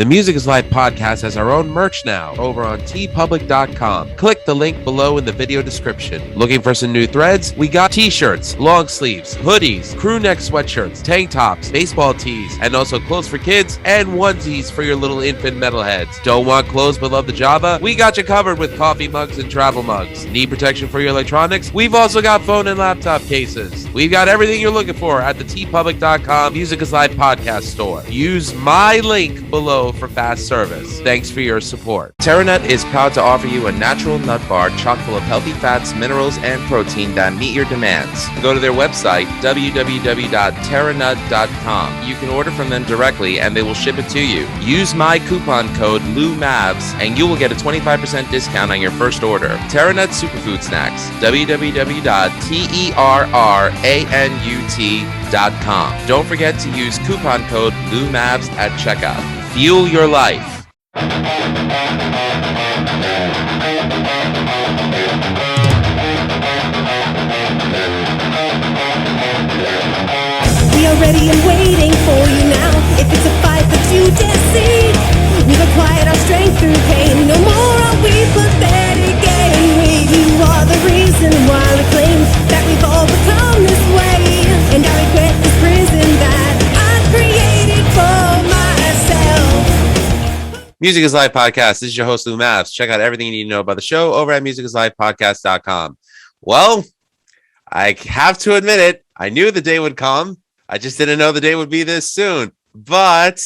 The Music is Life podcast has our own merch now over on tpublic.com. Click the link below in the video description. Looking for some new threads? We got t-shirts, long sleeves, hoodies, crew neck sweatshirts, tank tops, baseball tees, and also clothes for kids and onesies for your little infant metalheads. Don't want clothes but love the Java? We got you covered with coffee mugs and travel mugs. Need protection for your electronics? We've also got phone and laptop cases. We've got everything you're looking for at the tpublic.com Music is Life podcast store. Use my link below for fast service. Thanks for your support. TerraNut is proud to offer you a natural nut bar chock full of healthy fats, minerals, and protein that meet your demands. Go to their website, www.terranut.com. You can order from them directly and they will ship it to you. Use my coupon code LOUMAVS and you will get a 25% discount on your first order. TerraNut Superfood Snacks, www.terranut.com. Don't forget to use coupon code LOUMAVS at checkout. Fuel your life. We are ready and waiting for you now. If it's a fight that you dare see, we've acquired our strength through pain. No more are we pathetic and you are the reason why we claim that we've all become this way. And I regret this prison that I created for myself. Music is Live podcast. This is your host, Lou Mavs. Check out everything you need to know about the show over at musicislivepodcast.com. Well, I have to admit it. I knew the day would come. I just didn't know the day would be this soon. But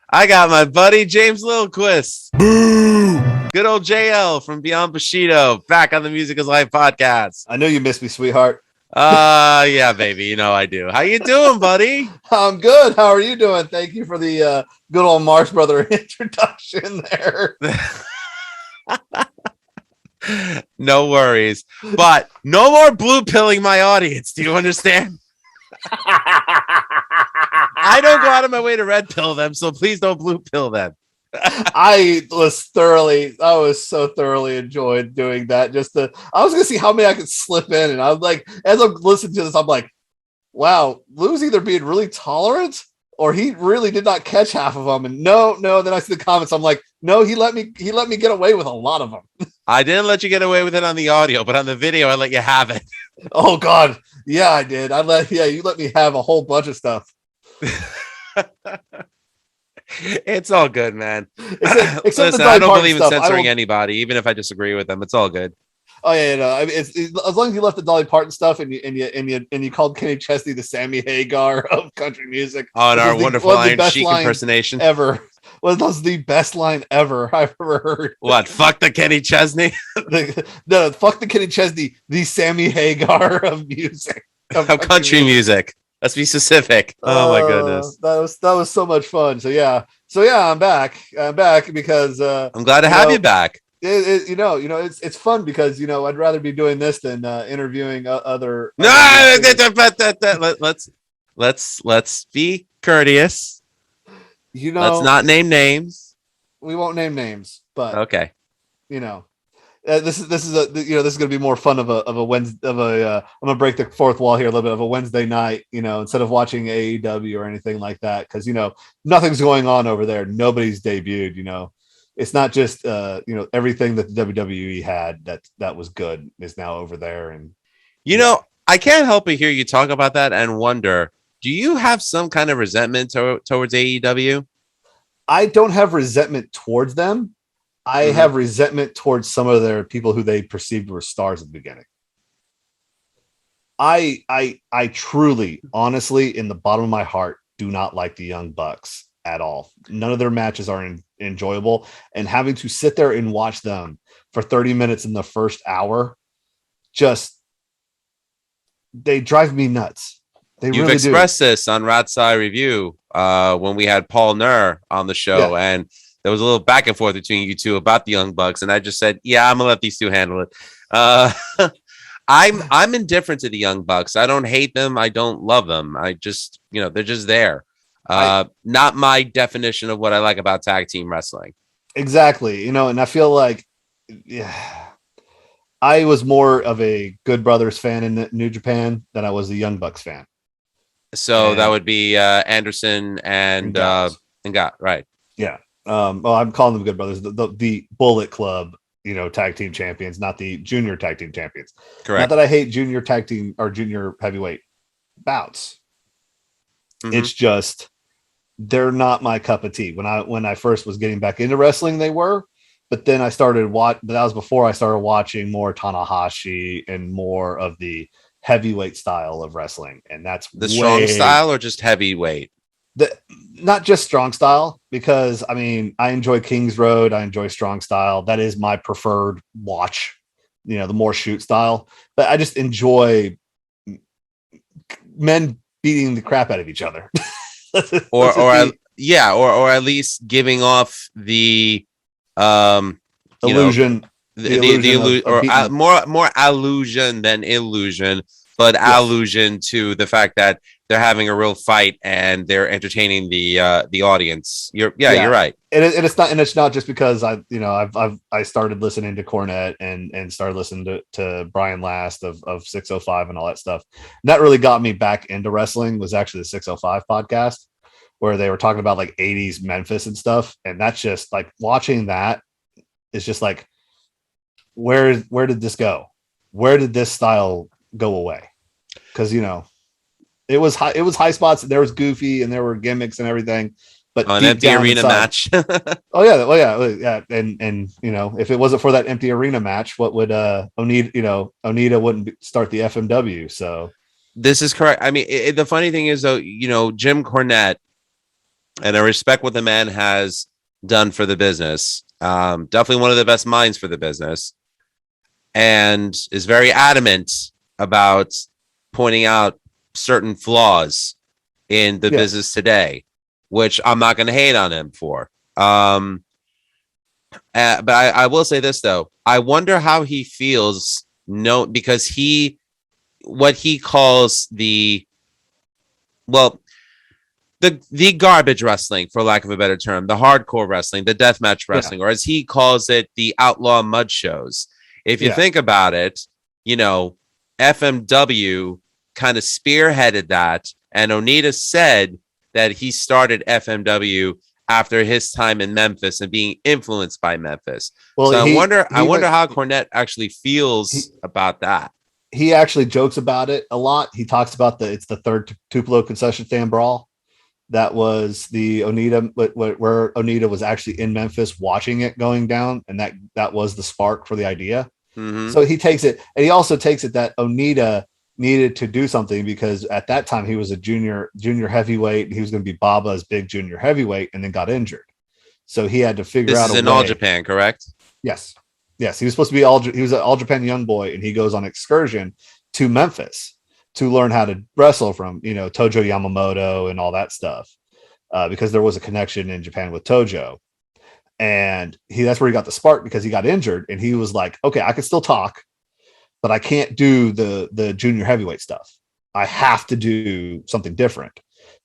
I got my buddy James Lillquist. Boo! Good old JL from Beyond Bushido back on the Music is Live podcast. I know you missed me, sweetheart. Yeah, baby. You know I do. How you doing, buddy? I'm good. How are you doing? Thank you for the good old Marx Brother introduction there. No worries. But no more blue pilling my audience. Do you understand? I don't go out of my way to red pill them, so please don't blue pill them. I was so thoroughly enjoyed doing that. I was gonna see how many I could slip in, and I was like, as I'm listening to this, I'm like, wow, Lou's either being really tolerant or he really did not catch half of them. And no. Then I see the comments. I'm like, no, he let me get away with a lot of them. I didn't let you get away with it on the audio, but on the video, I let you have it. Oh God, yeah, I did. You let me have a whole bunch of stuff. It's all good, man. Except Listen, I don't believe in censoring anybody, even if I disagree with them. It's all good. Oh yeah, no. I mean, it's as long as you left the Dolly Parton stuff and you called Kenny Chesney the Sammy Hagar of country music. Oh, and our wonderful Iron Sheik impersonation ever. Well, that was the best line ever I've ever heard. What? Fuck the Kenny Chesney? No, fuck the Kenny Chesney, the Sammy Hagar of music. Of country music. Let's be specific. Oh my goodness. That was so much fun. So yeah, I'm back. I'm back because I'm glad to have you back. It's fun because I'd rather be doing this than interviewing other. No, let's be courteous. Let's not name names. We won't name names, but okay. This is going to be more fun of a Wednesday I'm gonna break the fourth wall here a little bit of a Wednesday night, instead of watching AEW or anything like that, because nothing's going on over there. Nobody's debuted. It's not just everything that the WWE had that was good is now over there. And I can't help but hear you talk about that and wonder, do you have some kind of resentment towards AEW? I don't have resentment towards them. I have resentment towards some of their people who they perceived were stars at the beginning. I truly, honestly, in the bottom of my heart, do not like the Young Bucks at all. None of their matches are enjoyable, and having to sit there and watch them for 30 minutes in the first hour, they drive me nuts. You've expressed this on Ratsai Review when we had Paul Nur on the show, and there was a little back and forth between you two about the Young Bucks, and I just said, yeah, I'm gonna let these two handle it. I'm indifferent to the Young Bucks. I don't hate them. I don't love them. I just, they're just there. Not my definition of what I like about tag team wrestling. Exactly. And I feel like, I was more of a Good Brothers fan in New Japan than I was a Young Bucks fan. So that would be Anderson and God, right? Yeah. Well, I'm calling them Good Brothers, the Bullet Club, tag team champions, not the junior tag team champions. Correct. Not that I hate junior tag team or junior heavyweight bouts. Mm-hmm. It's just they're not my cup of tea. When I first was getting back into wrestling, they were, but then I started that was before I started watching more Tanahashi and more of the heavyweight style of wrestling, and that's the strong style or just heavyweight. Not just strong style, because I mean I enjoy King's Road, I enjoy strong style. That is my preferred watch. The more shoot style, but I just enjoy men beating the crap out of each other. or at least giving off the illusion, more illusion than illusion, but Yes. allusion to the fact that they're having a real fight and they're entertaining the audience. You're right. And it's not just because I started listening to Cornette and started listening to Brian Last of 605 and all that stuff. And that really got me back into wrestling was actually the 605 podcast, where they were talking about like 80s Memphis and stuff. And that's just like watching that is just like, where did this go? Where did this style go away? Because it was high spots. There was goofy and there were gimmicks and everything, but an empty arena match. Oh yeah. And if it wasn't for that empty arena match, what would Onita wouldn't start the FMW. So this is correct. I mean, the funny thing is though, Jim Cornette, and I respect what the man has done for the business. Definitely one of the best minds for the business, and is very adamant about pointing out certain flaws in the business today, which I'm not going to hate on him for. But I will say this though, I wonder how he feels. Because what he calls the garbage wrestling, for lack of a better term, the hardcore wrestling, the deathmatch wrestling, or as he calls it, the outlaw mud shows. If you think about it, FMW kind of spearheaded that, and Onita said that he started FMW after his time in Memphis and being influenced by Memphis. Well, so I wonder how Cornette actually feels about that. He actually jokes about it a lot. He talks about it's the third Tupelo concession stand brawl. That was the Onita, where Onita was actually in Memphis watching it going down, and that was the spark for the idea. Mm-hmm. So he takes it, and he also takes it that Onita needed to do something because at that time he was a junior heavyweight, and he was going to be Baba's big junior heavyweight, and then got injured. So he had to figure out. This is in All Japan, correct? Yes. He was supposed to be he was an All Japan young boy, and he goes on excursion to Memphis to learn how to wrestle from Tojo Yamamoto and all that stuff, because there was a connection in Japan with Tojo. And that's where he got the spark, because he got injured and he was like, okay, I can still talk, but I can't do the junior heavyweight stuff. I have to do something different.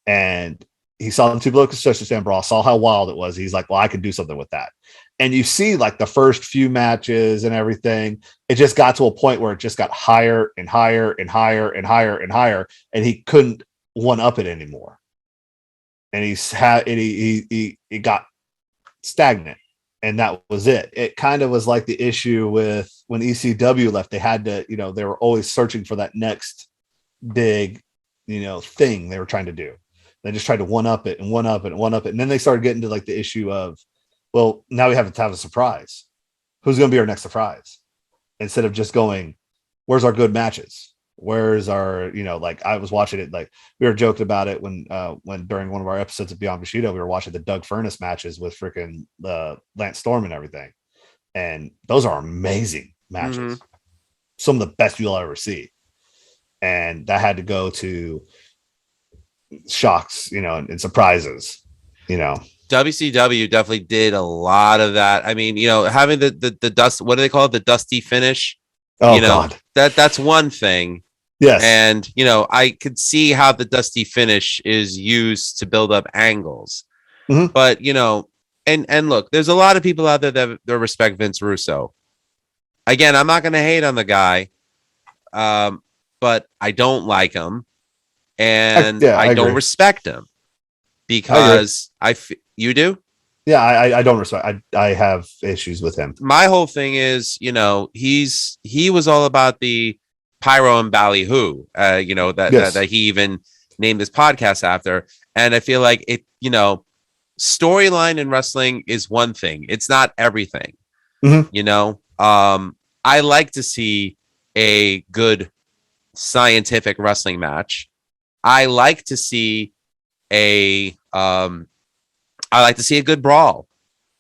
And he saw the Tupelo concession stand brawl, saw how wild it was. He's like, well, I can do something with that. And you see like the first few matches and everything, it just got to a point where it just got higher and higher and higher and higher and higher. And he couldn't one up it anymore. And he got stagnant, and that was it. It kind of was like the issue with when ECW left. They had to, they were always searching for that next big, thing they were trying to do. They just tried to one up it and one up it and one up it. And then they started getting to like the issue of, well, now we have to have a surprise. Who's going to be our next surprise? Instead of just going, where's our good matches? Where's our, like I was watching it, like we were joking about it when during one of our episodes of Beyond Bushido, we were watching the Doug Furnace matches with freaking Lance Storm and everything. And those are amazing matches. Mm-hmm. Some of the best you'll ever see. And that had to go to shocks, and surprises, WCW definitely did a lot of that. I mean, having the dust, what do they call it? The dusty finish. Oh, God. That's one thing. Yes. And, I could see how the dusty finish is used to build up angles. Mm-hmm. But, and look, there's a lot of people out there that respect Vince Russo. Again, I'm not going to hate on the guy, but I don't like him. And I don't respect him because you do? Yeah, I don't respect. I have issues with him. My whole thing is, he was all about the pyro and ballyhoo, that he even named this podcast after. And I feel like it, storyline in wrestling is one thing. It's not everything. I like to see a good scientific wrestling match. I like to see a good brawl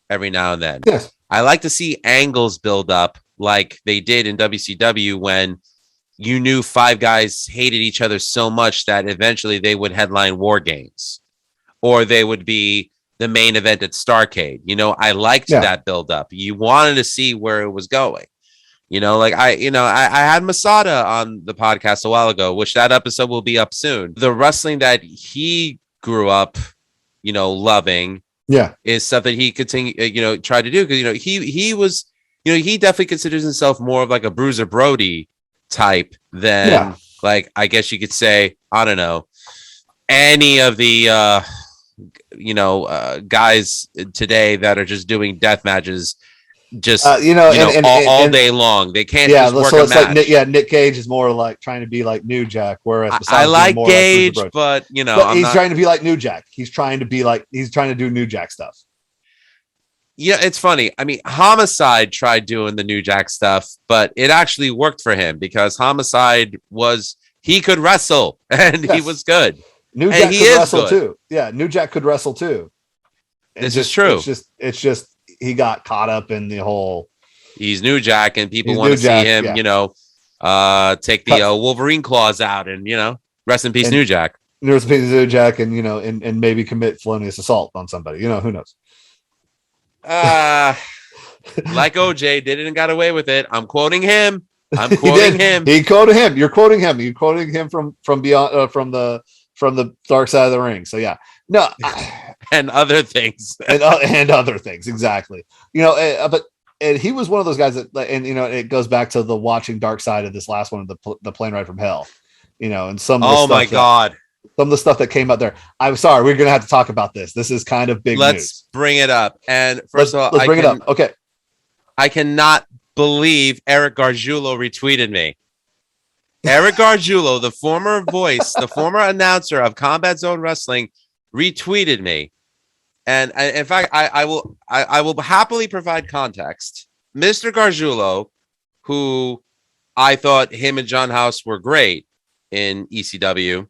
every now and then. Yes. I like to see angles build up like they did in WCW when you knew five guys hated each other so much that eventually they would headline War Games or they would be the main event at Starrcade. I liked that build up. You wanted to see where it was going. I had Masada on the podcast a while ago, which that episode will be up soon. The wrestling that he grew up, loving, is stuff that he tried to do because he was, he definitely considers himself more of like a Bruiser Brody type than like, I guess you could say, I don't know, any of the guys today that are just doing death matches just all day long. They can't just work a match. Like Nick Gage is more like trying to be like New Jack, whereas I like Gage, but he's trying to be like New Jack. He's trying to do New Jack stuff. Yeah, it's funny. I mean, Homicide tried doing the New Jack stuff, but it actually worked for him because Homicide he could wrestle and he was good. New Jack could wrestle too. Yeah, New Jack could wrestle too. This is true. It's just he got caught up in the whole. He's New Jack, and people want to see him, take the Wolverine claws out, and rest in peace, New Jack. Rest in peace, New Jack, and and maybe commit felonious assault on somebody. Who knows? Like OJ did it and got away with it. I'm quoting him. I'm quoting him. He quoted him. You're quoting him. You're quoting him from beyond from the dark side of the ring. So yeah, no, and other things, and other things exactly. But he was one of those guys that, and it goes back to the watching Dark Side of this last one, the Plane Ride from Hell. And some. Of the God. Some of the stuff that came out there. I'm sorry, we're gonna have to talk about this. This is kind of big news. Let's bring it up. And first of all, let's bring it up. Okay. I cannot believe Eric Gargiulo retweeted me. Eric Gargiulo, the former voice, the former announcer of Combat Zone Wrestling, retweeted me. And in fact, I will happily provide context. Mr. Gargiulo, who I thought him and John House were great in ECW.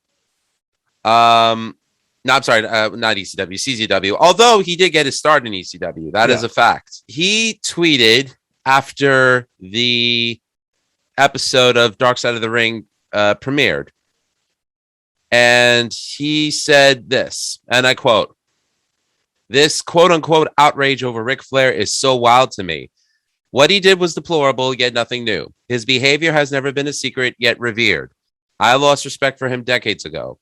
No, I'm sorry, not ECW, CZW. Although he did get his start in ECW, that is a fact. He tweeted after the episode of Dark Side of the Ring premiered, and he said this, and I quote: "This quote unquote outrage over Ric Flair is so wild to me. What he did was deplorable, yet nothing new. His behavior has never been a secret, yet revered. I lost respect for him decades ago.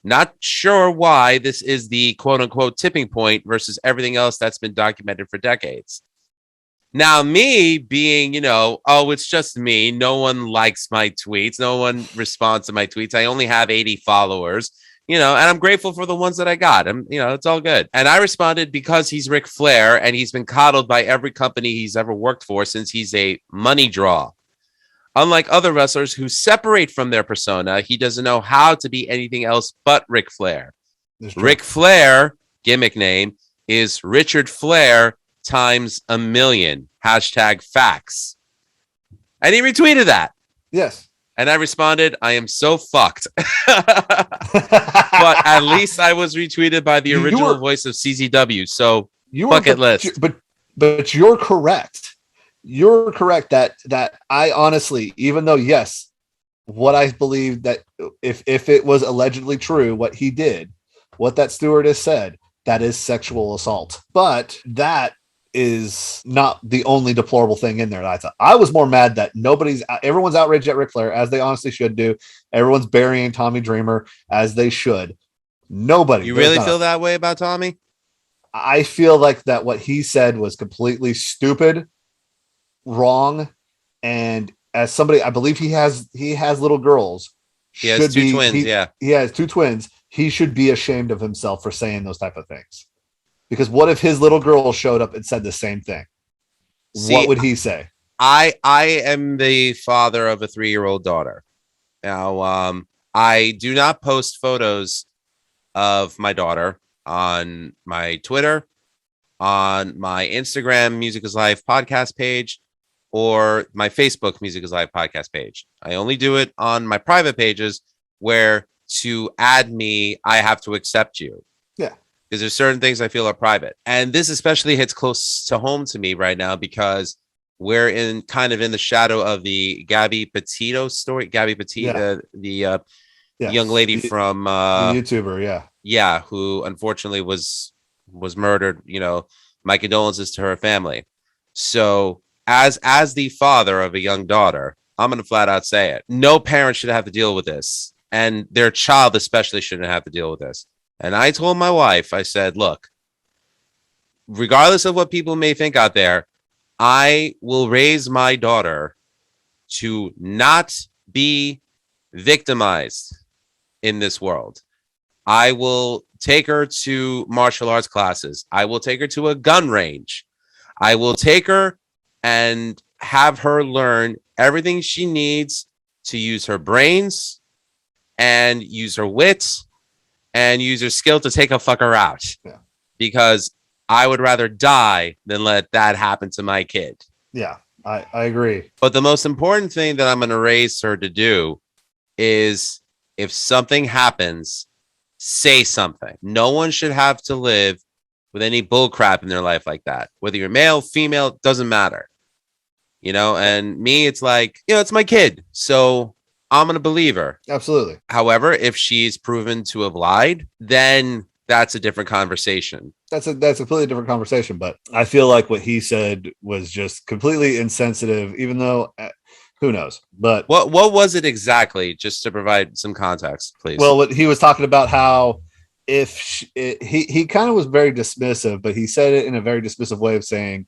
Not sure why this is the quote unquote tipping point versus everything else that's been documented for decades." Now, me being, it's just me. No one likes my tweets. No one responds to my tweets. I only have 80 followers, and I'm grateful for the ones that I got. It's all good. And I responded because he's Ric Flair and he's been coddled by every company he's ever worked for since he's a money draw. Unlike other wrestlers who separate from their persona, he doesn't know how to be anything else but Ric Flair. Ric Flair, gimmick name, is Richard Flair times a million. #facts. And he retweeted that. Yes. And I responded, I am so fucked. But at least I was retweeted by the original voice of CZW. So bucket list. But you're correct. You're correct that I honestly, even though, yes, what I believe that if it was allegedly true, what he did, what that stewardess said, that is sexual assault. But that is not the only deplorable thing in there. I was more mad that everyone's outraged at Ric Flair, as they honestly should do. Everyone's burying Tommy Dreamer, as they should. Nobody. You really feel that way about Tommy? I feel like that what he said was completely stupid, wrong, and as somebody, I believe he has little girls. He has two twins. He has two twins. He should be ashamed of himself for saying those type of things, Because what if his little girl showed up and said the same thing? What would he say? I am the father of a 3-year-old daughter. Now, I do not post photos of my daughter on my Twitter, on my Instagram Music is Life podcast page, or my Facebook Music is Life podcast page. I only do it on my private pages where to add me, I have to accept you. Yeah. Because there's certain things I feel are private. And this especially hits close to home to me right now because we're in the shadow of the Gabby Petito story. Gabby Petito, the young lady from the YouTuber, yeah, who unfortunately was murdered. You know, my condolences to her family. So as the father of a young daughter, I'm gonna flat out say it. No parent should have to deal with this, and their child especially shouldn't have to deal with this. And I told my wife, I said, look, regardless of what people may think out there, I will raise my daughter to not be victimized in this world. I will take her to martial arts classes. I will take her to a gun range. I will take her and have her learn everything she needs to use her brains and use her wits and use her skill to take a fucker out. Yeah. Because I would rather die than let that happen to my kid. Yeah, I agree. But the most important thing that I'm going to raise her to do is if something happens, say something. No one should have to live with any bull crap in their life like that. Whether you're male, female, doesn't matter. You know, and me, it's like, you know, it's my kid. So I'm going to believe her. Absolutely. However, if she's proven to have lied, then that's a different conversation. That's a completely different conversation. But I feel like what he said was just completely insensitive, even though who knows? But what was it exactly? Just to provide some context, please. Well, what he was talking about how if he kind of was very dismissive, but he said it in a very dismissive way of saying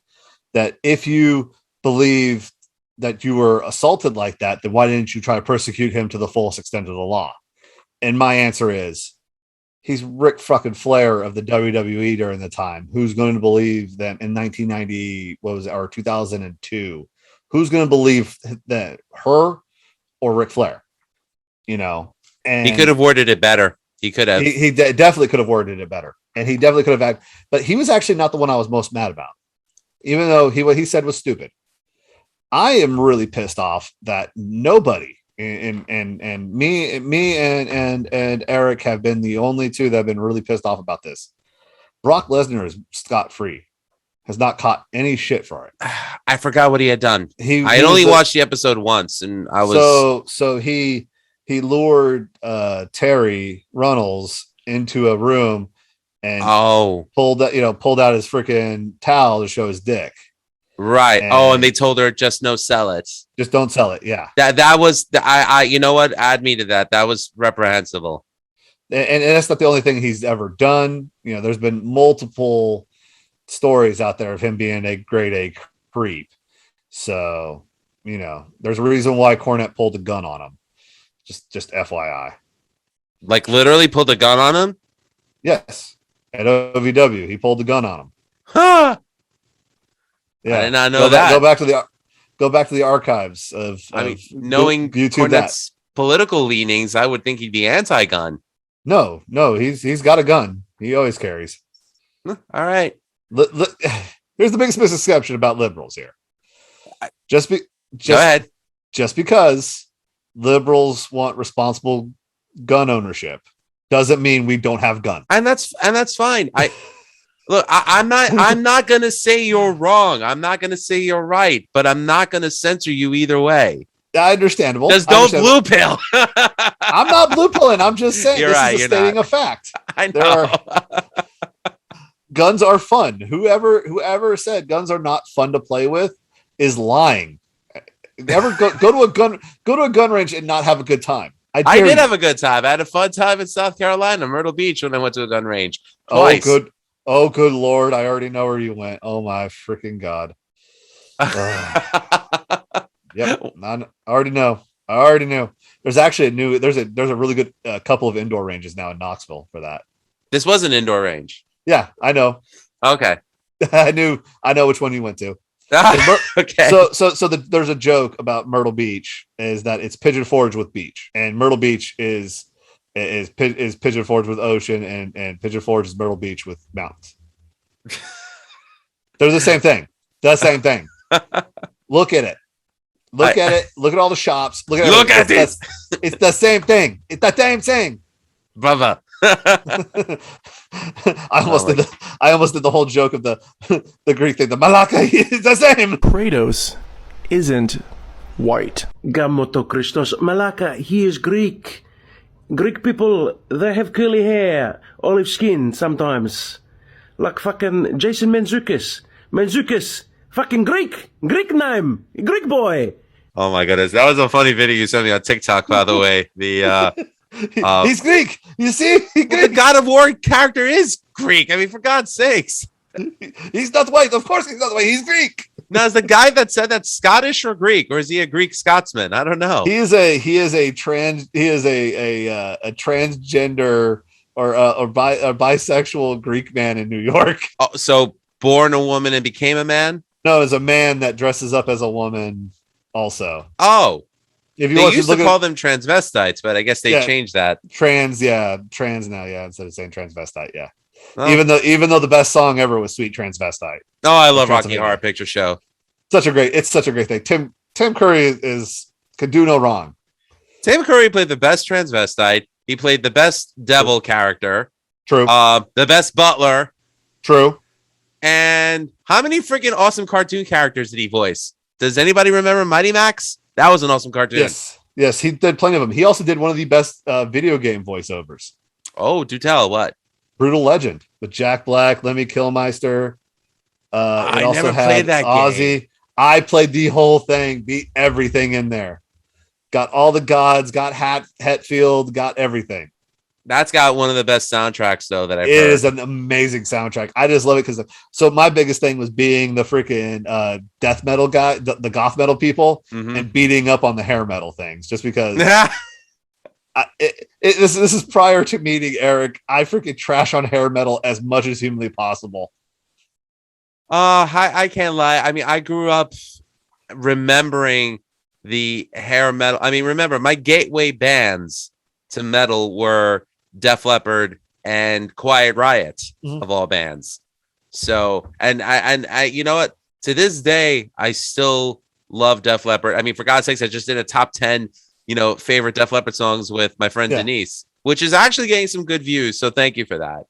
that if you believe that you were assaulted like that, then why didn't you try to persecute him to the fullest extent of the law? And my answer is, he's Ric fucking Flair of the WWE during the time. Who's going to believe that in 1990, or 2002? Who's going to believe that, her or Ric Flair? You know, and he could have worded it better. He could have. He definitely could have worded it better, and he definitely could have. But he was actually not the one I was most mad about, even though what he said was stupid. I am really pissed off that nobody and me and Eric have been the only two that have been really pissed off about this. Brock Lesnar is scot-free, has not caught any shit for it. I forgot what he had done. I had only watched the eepisode once, and I was so he lured Terry Runnels into a room and pulled out his freaking towel to show his dick. Right. And they told her just no sell it. Just don't sell it. Yeah. That was I you know what? Add me to that. That was reprehensible. And that's not the only thing he's ever done. You know, there's been multiple stories out there of him being a grade A creep. So, you know, there's a reason why Cornette pulled a gun on him. Just FYI. Like literally pulled a gun on him? Yes. At OVW, he pulled the gun on him. Huh. Yeah. I did not know that. Go back to the archives of knowing Cornette's political leanings, I would think he'd be anti-gun. No, he's got a gun. He always carries. All right. Here's the biggest misconception about liberals here. Go ahead. Just because liberals want responsible gun ownership doesn't mean we don't have guns. And that's fine. I'm not gonna say you're wrong. I'm not gonna say you're right, but I'm not gonna censor you either way. Understandable. Just don't blue pill. I'm not blue pilling. I'm just saying this is stating a fact. I know. Guns are fun. Whoever said guns are not fun to play with is lying. Never go to a gun range and not have a good time. I did have a good time. I had a fun time in South Carolina, Myrtle Beach, when I went to a gun range twice. Oh, good Lord. I already know where you went. Oh, my freaking God. Yep. I already know. There's actually there's a really good couple of indoor ranges now in Knoxville for that. This was an indoor range. Yeah, I know. Okay. I know which one you went to. Okay. There's a joke about Myrtle Beach is that it's Pigeon Forge with beach, and Myrtle Beach is Pigeon Forge with ocean, and Pigeon Forge is Myrtle Beach with mountains. They're the same thing. The same thing. Look at it. Look at it. Look at all the shops. Look at this. It's the same thing. It's the same thing, brother. I almost did the whole joke of the Greek thing. The Malaka is the same. Kratos isn't white. Gamoto Christos. Malaka, he is Greek. Greek people, they have curly hair, olive skin sometimes. Like fucking Jason Mantzoukas. Mantzoukas, fucking Greek name, Greek boy. Oh my goodness, that was a funny video you sent me on TikTok, by the way. He's Greek. You see, the God of War character is Greek. I mean, for God's sakes, he's not white. Of course, he's not white. He's Greek. Now, is the guy that said that Scottish or Greek, or is he a Greek Scotsman? I don't know. He is a transgender or bisexual Greek man in New York. Oh, so born a woman and became a man? No, it's a man that dresses up as a woman. Also, if you used to call them transvestites, but I guess they changed that. Trans now, instead of saying transvestite, yeah. Oh. Even though the best song ever was "Sweet Transvestite." Oh, I love Rocky Horror Picture Show. It's such a great thing. Tim Curry could do no wrong. Tim Curry played the best transvestite. He played the best devil character. True. The best butler. True. And how many freaking awesome cartoon characters did he voice? Does anybody remember Mighty Max? That was an awesome cartoon. Yes, he did plenty of them. He also did one of the best video game voiceovers. Oh, do tell. What? Brutal Legend with Jack Black, Lemmy Kilmister. I also never played that Ozzy. Game. I played the whole thing, beat everything in there. Got all the gods, got Hatfield, got everything. That's got one of the best soundtracks, though, that I've heard. It is an amazing soundtrack. I just love it because so my biggest thing was being the freaking death metal guy, the goth metal people, and beating up on the hair metal things, just because. This is prior to meeting Eric. I freaking trash on hair metal as much as humanly possible. I can't lie. I mean, I grew up remembering the hair metal. I mean, remember my gateway bands to metal were Def Leppard and Quiet Riot of all bands. So, and I, you know what? To this day, I still love Def Leppard. I mean, for God's sakes, I just did a top 10, favorite Def Leppard songs with my friend Denise, which is actually getting some good views. So thank you for that.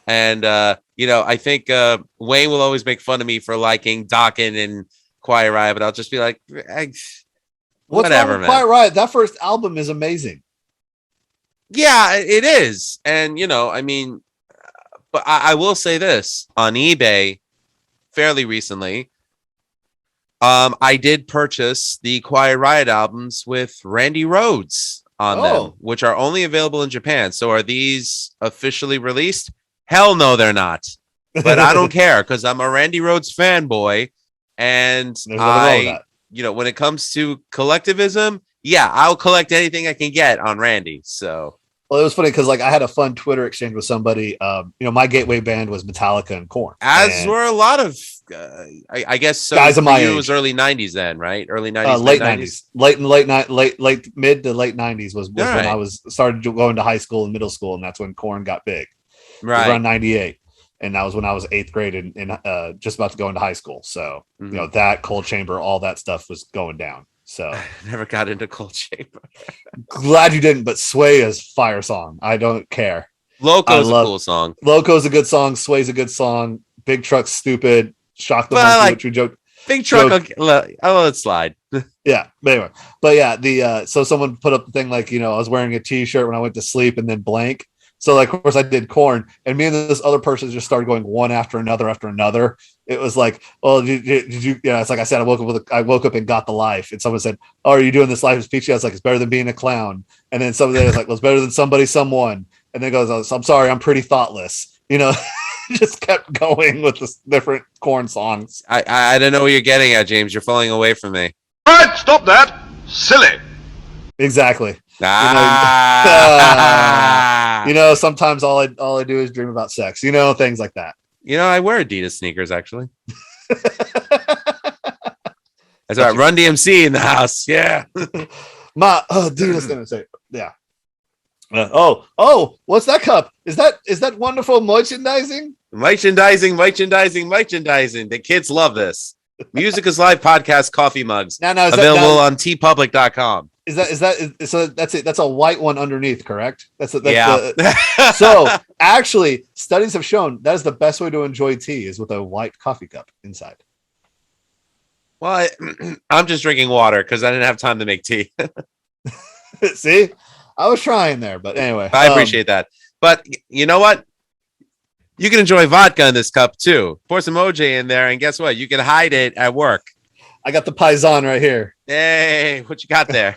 And, I think Wayne will always make fun of me for liking Dokken and Quiet Riot, but I'll just be like, whatever, man. Quiet Riot, that first album is amazing. Yeah, it is. And, I mean, but I will say this on eBay fairly recently. I did purchase the Quiet Riot albums with Randy Rhoads on them, which are only available in Japan. So are these officially released? Hell no, they're not. But I don't care because I'm a Randy Rhoads fanboy. And when it comes to collectivism, I'll collect anything I can get on Randy. So, well, it was funny because I had a fun Twitter exchange with somebody. My gateway band was Metallica and Korn, as were a lot of, I guess, so guys of my age. It was early '90s then, right? Early '90s, late '90s, mid to late '90s was when I started going to high school and middle school, and that's when Korn got big. Right, around '98. And that was when I was 8th grade and just about to go into high school. So, that Cold Chamber, all that stuff was going down. So I never got into Cold Chamber. Glad you didn't, but Sway is fire song. I don't care. Loco's a cool song. Loco's a good song. Sway's a good song. Big Truck's stupid. Shock the Monkey, which we joke. Big Truck, I'll let it slide. Yeah, but anyway. So someone put up the thing I was wearing a t-shirt when I went to sleep and then blank. So, of course, I did Korn, and me and this other person just started going one after another. It was like, "Oh, did you?" Yeah, it's like I said, I woke up and got the life, and someone said, "Oh, are you doing this life as peachy?" I was like, "It's better than being a clown." And then somebody was like, "Well, it's better than someone." And then goes, "I'm sorry, I'm pretty thoughtless." Just kept going with the different Korn songs. I don't know what you're getting at, James. You're falling away from me. All right, stop that. Silly. Exactly. Sometimes all I do is dream about sex, things like that. I wear Adidas sneakers actually. That's right. Run DMC in the house. Yeah. Dina's gonna say, yeah. What's that cup? Is that wonderful merchandising? Merchandising. The kids love this. Music is Live podcast coffee mugs. Now, available on tpublic.com. So that's it. That's a white one underneath, correct? Yeah. So actually, studies have shown that is the best way to enjoy tea is with a white coffee cup inside. Well, I'm just drinking water because I didn't have time to make tea. See, I was trying there, but anyway, I appreciate that. But you know what? You can enjoy vodka in this cup too. Pour some OJ in there, and guess what? You can hide it at work. I got the Paisan right here. Hey, what you got there?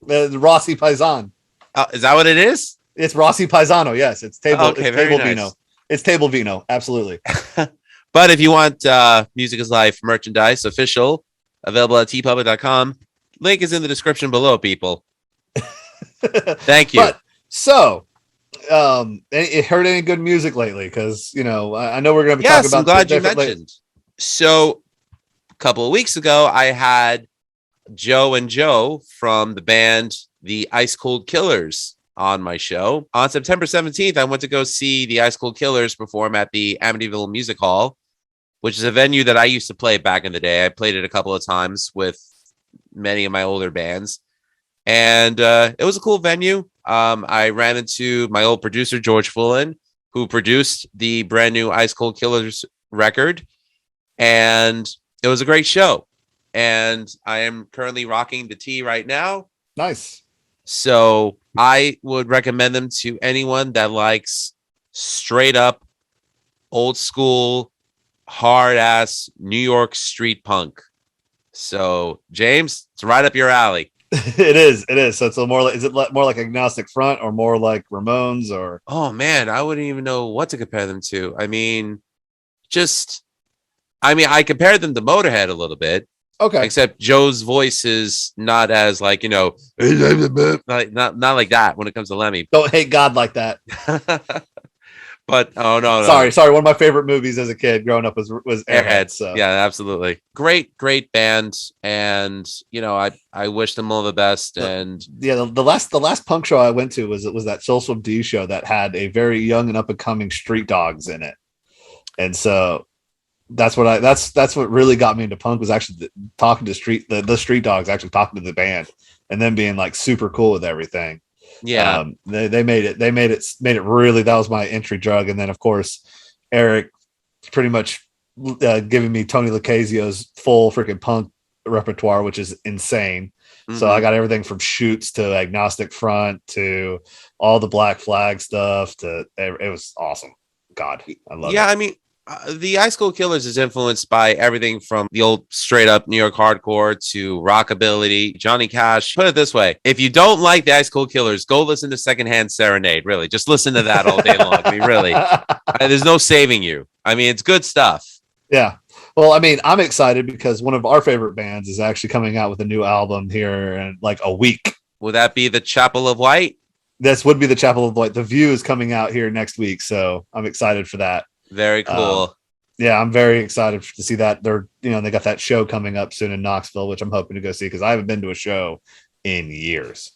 The Rossi Paisan. Is that what it is? It's Rossi Paisano. Yes, it's table. Okay, it's very table nice. vino. It's table vino. Absolutely. But if you want Music is Life merchandise, official, available at tpublic.com. Link is in the description below, people. Thank you. But, so, it heard any good music lately? Because I know we're going to be talking about. I'm glad you mentioned. So, a couple of weeks ago, I had Joe and Joe from the band The Ice Cold Killers on my show. On September 17th, I went to go see the Ice Cold Killers perform at the Amityville Music Hall, which is a venue that I used to play back in the day. I played it a couple of times with many of my older bands. And it was a cool venue. I ran into my old producer, George Fullen, who produced the brand new Ice Cold Killers record. And it was a great show. And I am currently rocking the tee right now. Nice. So I would recommend them to anyone that likes straight up, old school, hard ass New York street punk. So James, it's right up your alley. It is. So it's is it more like Agnostic Front or more like Ramones or? Oh man, I wouldn't even know what to compare them to. I compared them to Motorhead a little bit. Okay. Except Joe's voice is not as like, not like that when it comes to Lemmy. Don't hate God like that. But no. Sorry. One of my favorite movies as a kid growing up was Airhead. So yeah, absolutely. Great band. And I wish them all the best. And yeah, the last punk show I went to was that Social D show that had a very young and up and coming Street Dogs in it. And so that's what really got me into punk was actually talking to the Street Dogs, actually talking to the band and then being like super cool with everything. Yeah. They made it really, that was my entry drug. And then of course, Eric pretty much giving me Tony Lucasio's full freaking punk repertoire, which is insane. Mm-hmm. So I got everything from Shoots to Agnostic Front to all the Black Flag stuff it was awesome. God, I love it. Yeah. I mean, the Ice Cold Killers is influenced by everything from the old straight up New York hardcore to rockabilly, Johnny Cash. Put it this way. If you don't like the Ice Cold Killers, go listen to Secondhand Serenade. Really, just listen to that all day long. I mean, really, there's no saving you. I mean, it's good stuff. Yeah. Well, I mean, I'm excited because one of our favorite bands is actually coming out with a new album here in like a week. Would that be the Chapel of White? This would be the Chapel of White. The View is coming out here next week. So I'm excited for that. Very cool. Yeah, I'm very excited to see that. They got that show coming up soon in Knoxville, which I'm hoping to go see because I haven't been to a show in years.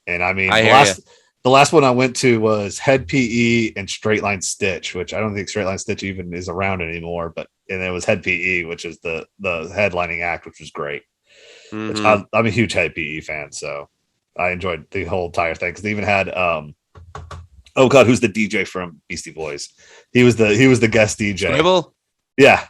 And I mean, the last one I went to was Head PE and Straight Line Stitch, which I don't think Straight Line Stitch even is around anymore. And it was Head PE, which is the headlining act, which was great. Mm-hmm. Which I'm a huge Head PE fan, so I enjoyed the whole entire thing because they even had oh God, who's the DJ from Beastie Boys? He was the guest DJ. Scribble? Yeah.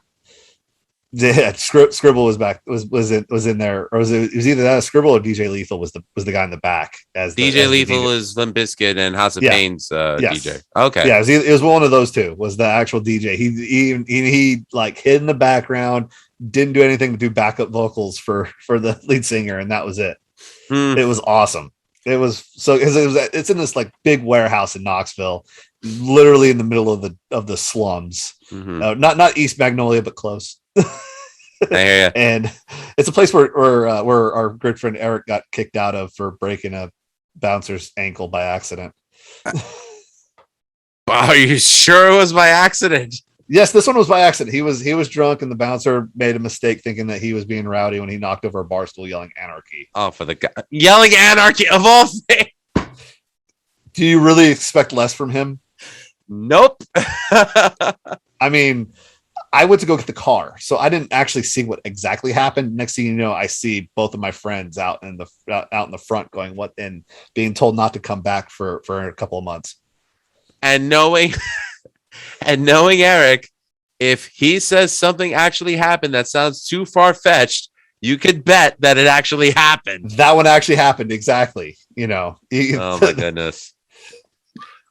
Scribble was back. Was in there, or was it was either that or Scribble or DJ Lethal was the guy in the back as DJ Lethal is Limp Bizkit and House of Pain's yes. DJ. Okay. Yeah, it was one of those two. Was the actual DJ. He like hid in the background, didn't do anything to do backup vocals for the lead singer, and that was it. It was awesome. It was so it's in this like big warehouse in Knoxville, literally in the middle of the slums. Mm-hmm. Not East Magnolia, but close. I hear you. And it's a place where our good friend Eric got kicked out of for breaking a bouncer's ankle by accident. Are you sure it was by accident? Yes, this one was by accident. He was drunk, and the bouncer made a mistake thinking that he was being rowdy when he knocked over a bar stool, yelling "anarchy." Oh, for the guy yelling anarchy of all things. Do you really expect less from him? Nope. I mean, I went to go get the car, so I didn't actually see what exactly happened. Next thing you know, I see both of my friends out in the front going what and being told not to come back for a couple of months. And knowing Eric, if he says something actually happened that sounds too far-fetched, you could bet that it actually happened. That one actually happened, exactly. Oh my goodness.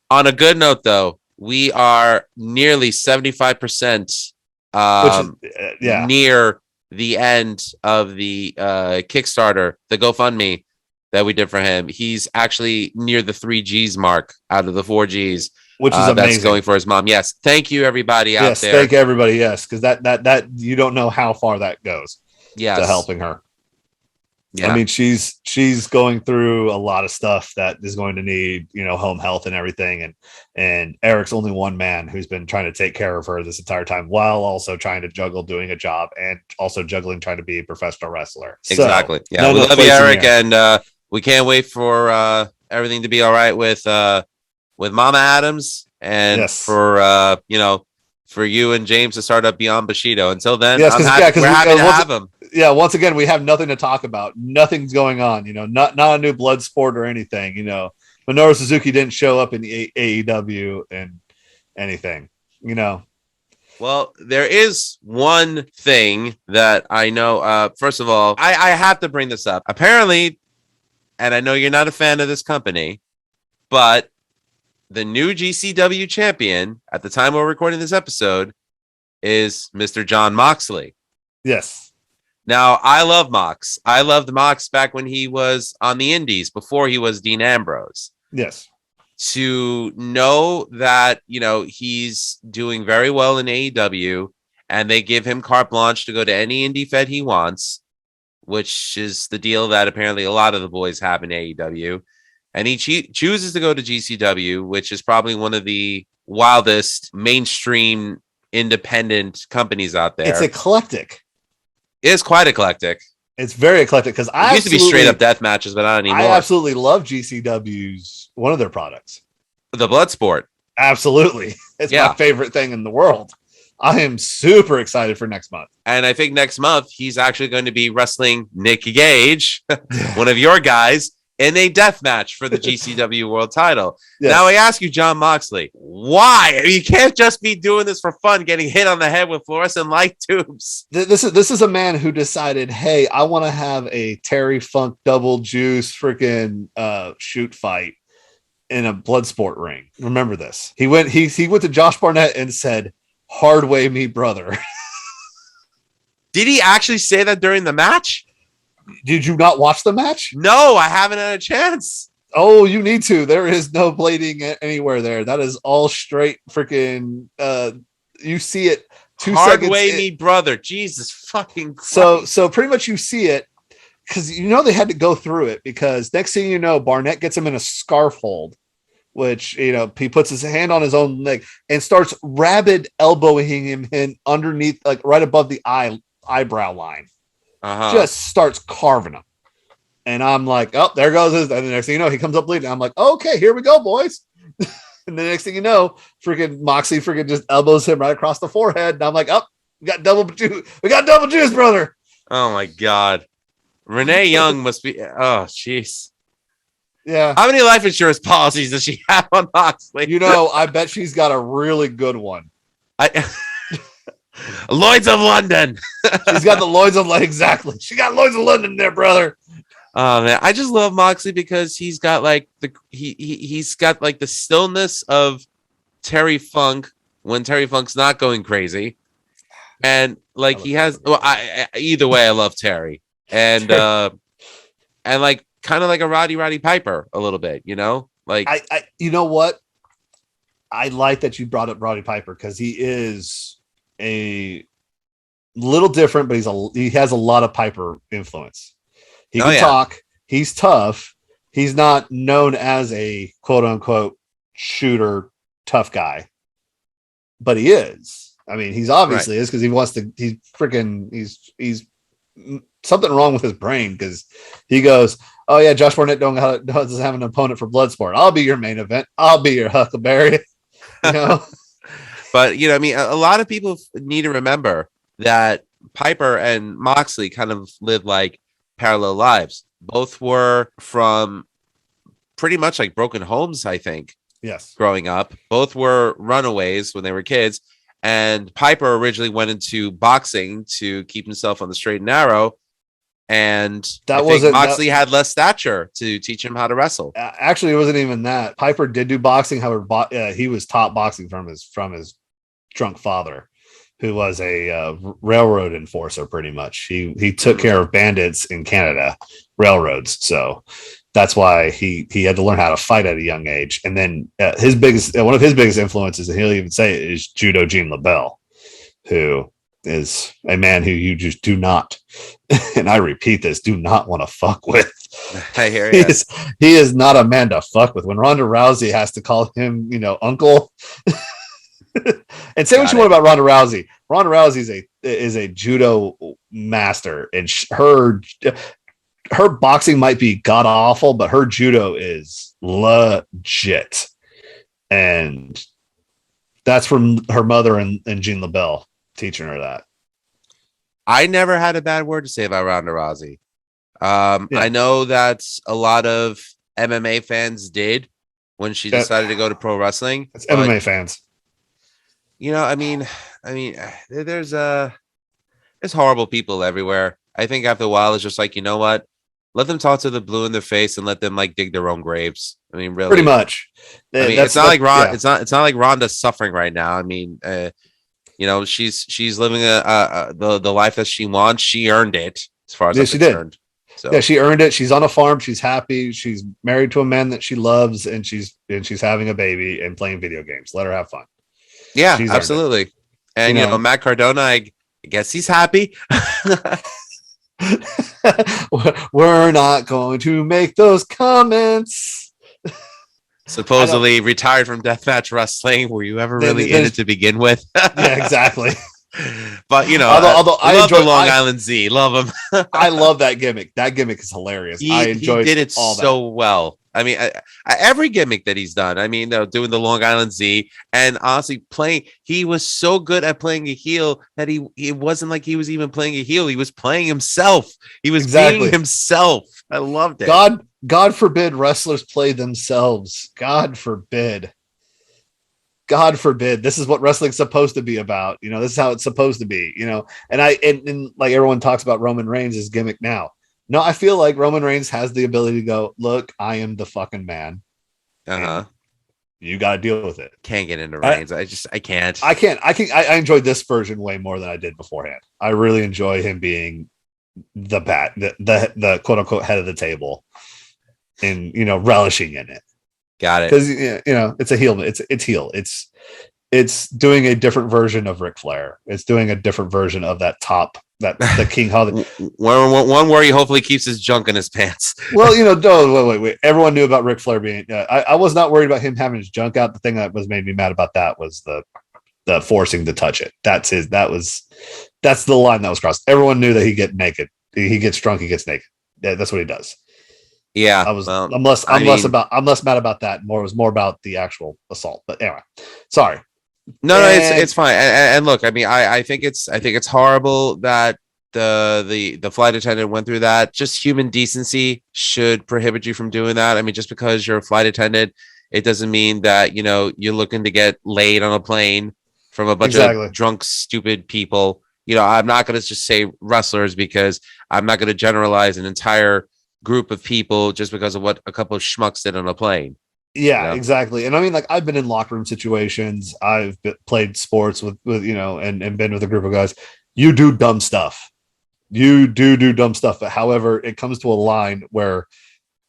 On a good note, though, we are nearly 75% near the end of the Kickstarter, the GoFundMe that we did for him. He's actually near the 3 G's mark out of the 4 G's. Which is amazing. That's going for his mom. Yes. Thank you, everybody out there. Yes, thank everybody. Yes, because that you don't know how far that goes. Yes. To helping her. Yeah. I mean, she's going through a lot of stuff that is going to need, home health and everything. And Eric's only one man who's been trying to take care of her this entire time while also trying to juggle doing a job and also juggling trying to be a professional wrestler. Exactly. So, yeah. We love you, Eric, and we can't wait for everything to be all right with Mama Adams and for you and James to start up Beyond Bushido. Until then, we're happy to have him. Yeah, once again, we have nothing to talk about. Nothing's going on. Not a new blood sport or anything. Minoru Suzuki didn't show up in the AEW and anything. Well, there is one thing that I know. First of all, I have to bring this up. Apparently, and I know you're not a fan of this company, but the new GCW champion at the time we're recording this episode is Mr. Jon Moxley. Yes. Now, I love Mox. I loved Mox back when he was on the Indies before he was Dean Ambrose. Yes. To know that, he's doing very well in AEW and they give him carte blanche to go to any indie fed he wants, which is the deal that apparently a lot of the boys have in AEW. And he chooses to go to GCW, which is probably one of the wildest mainstream independent companies out there. It's eclectic. It is quite eclectic. It's very eclectic because I used to be straight up death matches, but not anymore. I absolutely love GCW's one of their products, the Bloodsport. Absolutely, it's my favorite thing in the world. I am super excited for next month. And I think next month he's actually going to be wrestling Nick Gage, one of your guys, in a death match for the GCW world title. Yes. Now I ask you, Jon Moxley, why? You can't just be doing this for fun, getting hit on the head with fluorescent light tubes. This is a man who decided, hey, I want to have a Terry Funk double juice freaking shoot fight in a Bloodsport ring. Remember this. He went to Josh Barnett and said, "Hard way me, brother." Did he actually say that during the match? Did you not watch the match? No, I haven't had a chance. Oh, you need to. There is no blading anywhere there. That is all straight freaking you see it 2 Hard seconds. Way me, brother. Jesus fucking Christ. So pretty much you see it because they had to go through it because next thing you know, Barnett gets him in a scarf hold, which he puts his hand on his own leg and starts rabid elbowing him in underneath, like right above the eyebrow line. Just starts carving him. And I'm like, oh, there goes his. And the next thing you know, he comes up bleeding. I'm like, okay, here we go, boys. And the next thing you know, freaking Moxley freaking just elbows him right across the forehead. And I'm like, oh, we got double juice, brother. Oh my God. Renee Young must be, oh, jeez. Yeah. How many life insurance policies does she have on Moxley? I bet she's got a really good one. Lloyd's of London. She's got the Lloyd's of London. Exactly. She got Lloyd's of London there, brother. Oh man, I just love Moxley because he's got like he's got like the stillness of Terry Funk when Terry Funk's not going crazy, and like he has. Well, either way, I love Terry, and and like kind of like a Roddy Piper a little bit, like I you know what? I like that you brought up Roddy Piper because he is a little different, but he has a lot of Piper influence. He can talk. He's tough. He's not known as a quote unquote shooter tough guy, but he is. I mean, he's obviously is because he wants to. He's something wrong with his brain because he goes, "Oh yeah, Josh Barnett doesn't have an opponent for Bloodsport. I'll be your main event. I'll be your Huckleberry." You know. But I mean, a lot of people need to remember that Piper and Moxley kind of lived like parallel lives. Both were from pretty much like broken homes, I think. Yes. Growing up, both were runaways when they were kids. And Piper originally went into boxing to keep himself on the straight and narrow. And Moxley had less stature to teach him how to wrestle. Actually, it wasn't even that. Piper did do boxing. However, he was taught boxing from his drunk father, who was a railroad enforcer. Pretty much, he took care of bandits in Canada, railroads. So that's why he had to learn how to fight at a young age. And then one of his biggest influences, and he'll even say it, is Judo Gene LaBelle, who is a man who you just do not, and I repeat this, do not want to fuck with. I hear you. He is not a man to fuck with. When Ronda Rousey has to call him, uncle. And say what you want about Ronda Rousey. Ronda Rousey is a judo master, and her boxing might be god awful, but her judo is legit, and that's from her mother and Jean LaBelle teaching her that. I never had a bad word to say about Ronda Rousey. I know that a lot of MMA fans did when she decided to go to pro wrestling. It's MMA fans. I mean, there's horrible people everywhere. I think after a while, it's just like, you know what? Let them talk to the blue in their face and let them like dig their own graves. I mean, really, pretty much. I mean, it's not like it's not like Ronda's suffering right now. I mean, she's living the life that she wants. She earned it, as far as I'm concerned. So yeah, she earned it. She's on a farm. She's happy. She's married to a man that she loves, and she's having a baby and playing video games. Let her have fun. Yeah, absolutely. And Matt Cardona, I guess he's happy. We're not going to make those comments. Supposedly retired from deathmatch wrestling. Were you ever really in it to begin with? Yeah, exactly. But although I love the Long Island Z, love him. I love that gimmick. That gimmick is hilarious. I enjoyed he did it so well. I mean, every gimmick that he's done. I mean, doing the Long Island Z, and honestly, he was so good at playing a heel that it wasn't like he was even playing a heel. He was playing himself. He was being himself. I loved it. God forbid wrestlers play themselves. God forbid. God forbid. This is what wrestling's supposed to be about. This is how it's supposed to be. And like everyone talks about Roman Reigns' gimmick now. No, I feel like Roman Reigns has the ability to go, look, I am the fucking man. You got to deal with it. Can't get into Reigns. I can't. I enjoyed this version way more than I did beforehand. I really enjoy him being the quote unquote head of the table and, relishing in it. Got it. Because, it's a heel. It's heel. It's doing a different version of Ric Flair. It's doing a different version of that top. The King Holly. One where he hopefully keeps his junk in his pants. Well, wait. Everyone knew about Ric Flair being. I was not worried about him having his junk out. The thing that made me mad about that was the forcing to touch it. That's the line that was crossed. Everyone knew that he get naked. He gets drunk. He gets naked. Yeah, that's what he does. Yeah, I'm less mad about that. It was more about the actual assault. But anyway, sorry. No, it's fine. And look, I mean, I think it's horrible that the flight attendant went through that. Just human decency should prohibit you from doing that. I mean, just because you're a flight attendant, it doesn't mean that you're looking to get laid on a plane from a bunch of drunk, stupid people. I'm not going to just say wrestlers because I'm not going to generalize an entire group of people just because of what a couple of schmucks did on a plane. Yeah, exactly. And I mean, like, I've been in locker room situations. I've played sports with and been with a group of guys. You do dumb stuff. You do dumb stuff. But however, it comes to a line where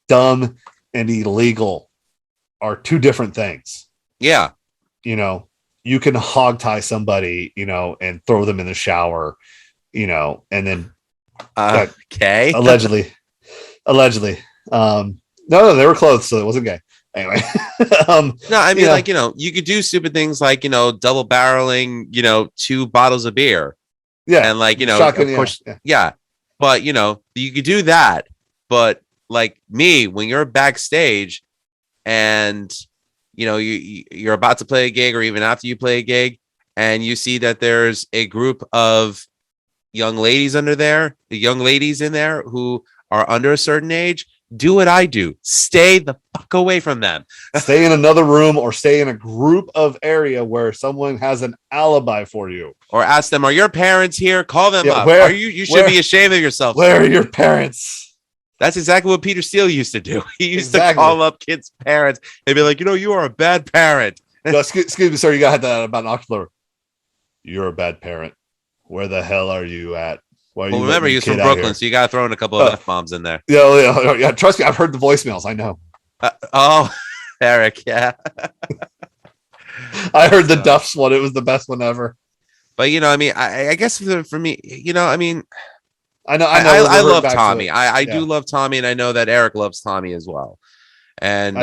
dumb and illegal are two different things. Yeah. You can hog tie somebody, and throw them in the shower, and then okay. Allegedly. No, they were clothed, so it wasn't gay. Anyway, No, I mean, yeah. like, you could do stupid things like, double barreling, 2 bottles of beer. Yeah. And like, Shotgun, of course, yeah. yeah. But, you could do that. But like me, when you're backstage and, you're about to play a gig or even after you play a gig and you see that there's a group of young ladies the young ladies in there who are under a certain age, do what I do. Stay the fuck away from them. Stay in another room or stay in a group of area where someone has an alibi for you. Or ask them, are your parents here? Call them up. Where, are you should be ashamed of yourself. Where are your parents? That's exactly what Peter Steele used to do. He used to Exactly. call up kids' parents. They'd be like, you are a bad parent. No, excuse me, sir. You got that about an octopus. You're a bad parent. Where the hell are you at? Why are you Remember, he was from Brooklyn, so you got to throw in a couple of F-bombs in there. Yeah. Trust me, I've heard the voicemails. I know. Eric, yeah. I heard the Duff's one. It was the best one ever. But, I guess for me, I mean, I know. I love Tommy. I do love Tommy, and I know that Eric loves Tommy as well. And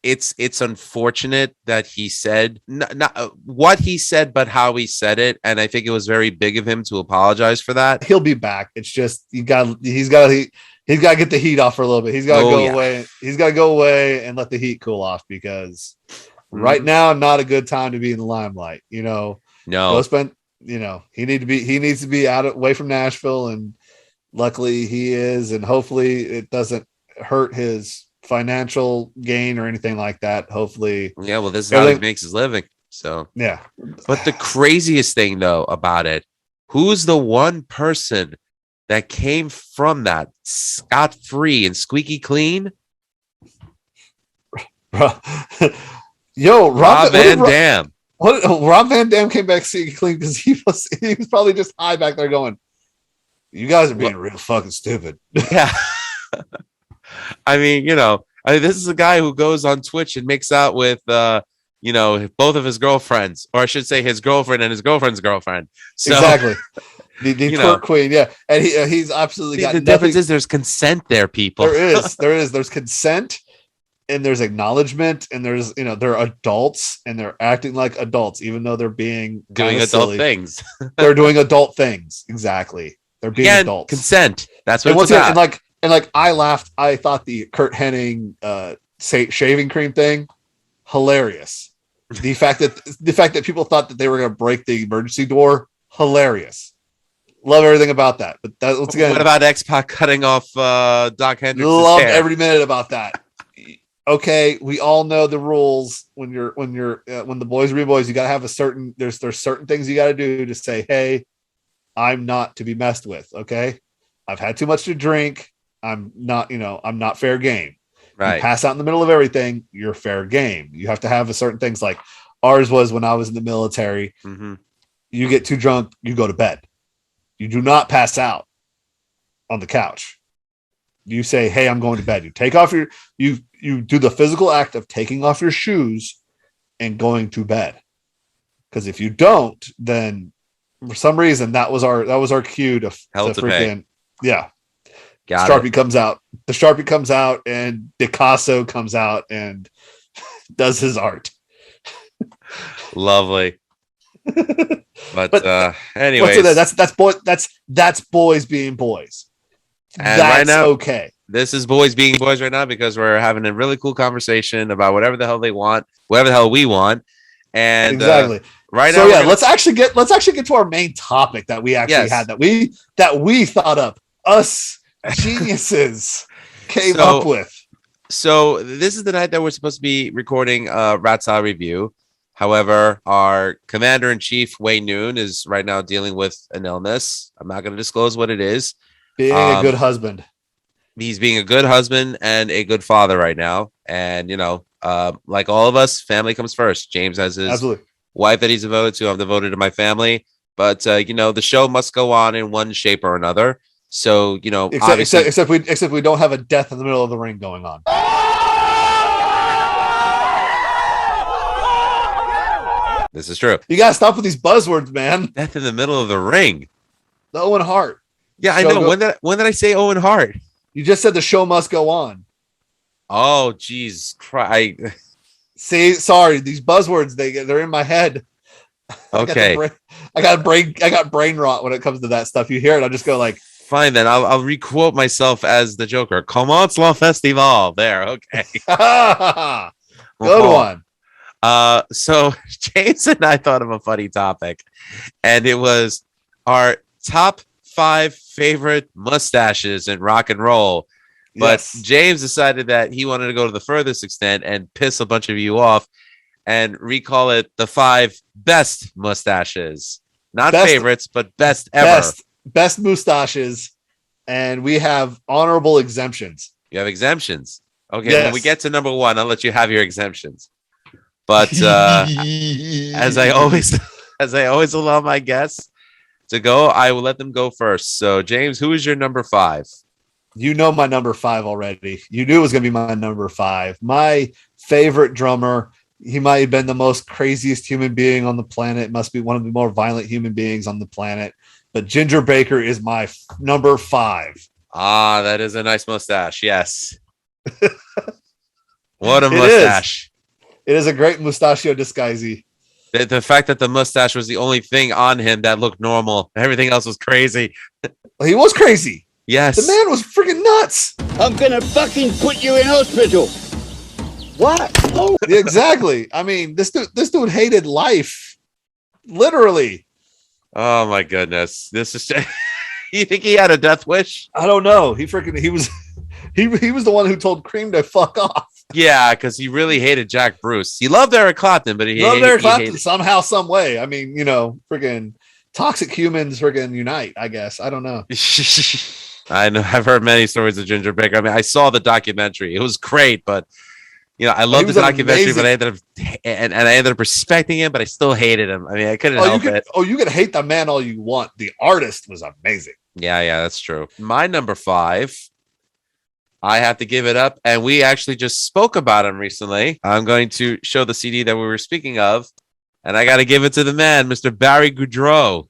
it's unfortunate that he said not what he said, but how he said it. And I think it was very big of him to apologize for that. He'll be back. It's just he's got to get the heat off for a little bit. He's got to go away. He's got to go away and let the heat cool off because right now, not a good time to be in the limelight. No, go spend. He needs to be away from Nashville, and luckily he is, and hopefully it doesn't hurt his financial gain or anything like that. Hopefully, yeah. Well, this is how he makes his living. So yeah. But the craziest thing though about it, who's the one person that came from that scot-free and squeaky clean? Yo, Rob Van Dam. Rob Van Dam came back squeaky clean because he was probably just high back there going, "You guys are being real fucking stupid." Yeah. I mean, this is a guy who goes on Twitch and makes out with, both of his girlfriends, or I should say his girlfriend and his girlfriend's girlfriend. So, exactly. The twerk queen. Yeah. And he's absolutely got the difference is there's consent there, people. There's consent and there's acknowledgement and there's, they're adults and they're acting like adults, even though they're being doing adult things. They're doing adult things. Exactly. They're being adults. Consent. That's what it's about. And I laughed. I thought the Kurt Hennig shaving cream thing hilarious. The fact that people thought that they were going to break the emergency door, hilarious. Love everything about that. But that, once again, what about X-Pac cutting off Doc Hendricks' love hair? every minute about that. Okay, we all know the rules. When the boys are boys, you got to have there's certain things you got to do to say, hey, I'm not to be messed with. Okay, I've had too much to drink. I'm not fair game. Right. You pass out in the middle of everything, you're fair game. You have to have a certain things like ours was when I was in the military. Mm-hmm. You get too drunk, you go to bed. You do not pass out on the couch. You say, hey, I'm going to bed. You take off you do the physical act of taking off your shoes and going to bed. Because if you don't, then for some reason that was our cue to freaking yeah. Sharpie comes out. The Sharpie comes out, and Picasso comes out and does his art. Lovely. But anyways, that's boys being boys. And that's right now, okay. This is boys being boys right now because we're having a really cool conversation about whatever the hell they want, whatever the hell we want, and exactly. Right so now, let's actually get to our main topic that we actually had that we thought up. Us geniuses came up with. So this is the night that we're supposed to be recording Rat's Eye Review. However, our commander-in-chief, Wayne Noon, is right now dealing with an illness. I'm not going to disclose what it is. Being a good husband. He's being a good husband and a good father right now. And, like all of us, family comes first. James has his wife that he's devoted to. I'm devoted to my family. But, the show must go on in one shape or another. So, except we don't have a death in the middle of the ring going on. This is true. You gotta stop with these buzzwords, man. Death in the middle of the ring. The Owen Hart. Yeah, I know. When did I say Owen Hart? You just said the show must go on. Oh, geez, See, sorry, these buzzwords they're in my head. Okay, I got brain rot when it comes to that stuff. You hear it, I just go like, fine then. I'll requote myself as the Joker. Commence la festival. There. Okay. good Oh. one. So James and I thought of a funny topic, and it was our top 5 favorite mustaches in rock and roll. But Yes. James decided that he wanted to go to the furthest extent and piss a bunch of you off and recall it the 5 best mustaches. Not Best- favorites, but best ever. Best mustaches, and we have honorable exemptions. You have exemptions. Okay, Yes. when we get to number 1, I'll let you have your exemptions. But as I always allow my guests to go, I will let them go first. So, James, who is your number 5? You know my number 5 already. You knew it was going to be my number 5. My favorite drummer. He might have been the most craziest human being on the planet. Must be one of the more violent human beings on the planet. But Ginger Baker is my number 5. Ah, that is a nice mustache. Yes. What a It mustache. It is a great mustachio disguise. The fact that the mustache was the only thing on him that looked normal. Everything else was crazy. Well, he was crazy. Yes. The man was freaking nuts. I'm gonna fucking put you in hospital. What? Oh. Yeah, exactly. I mean, this dude hated life. Literally. Oh my goodness. This is you think he had a death wish? I don't know. He was he was the one who told Cream to fuck off. Yeah, because he really hated Jack Bruce. He loved Eric Clapton, but he Loved Eric Clapton hated... somehow, some way. I mean, freaking toxic humans freaking unite, I guess. I don't know. I know. I've heard many stories of Ginger Baker. I mean, I saw the documentary. It was great, but I loved the documentary, but I ended up respecting him, but I still hated him. I mean, I couldn't help it. Oh, you can hate the man all you want. The artist was amazing. Yeah, that's true. My number 5, I have to give it up, and we actually just spoke about him recently. I'm going to show the CD that we were speaking of, and I got to give it to the man, Mr. Barry Goudreau.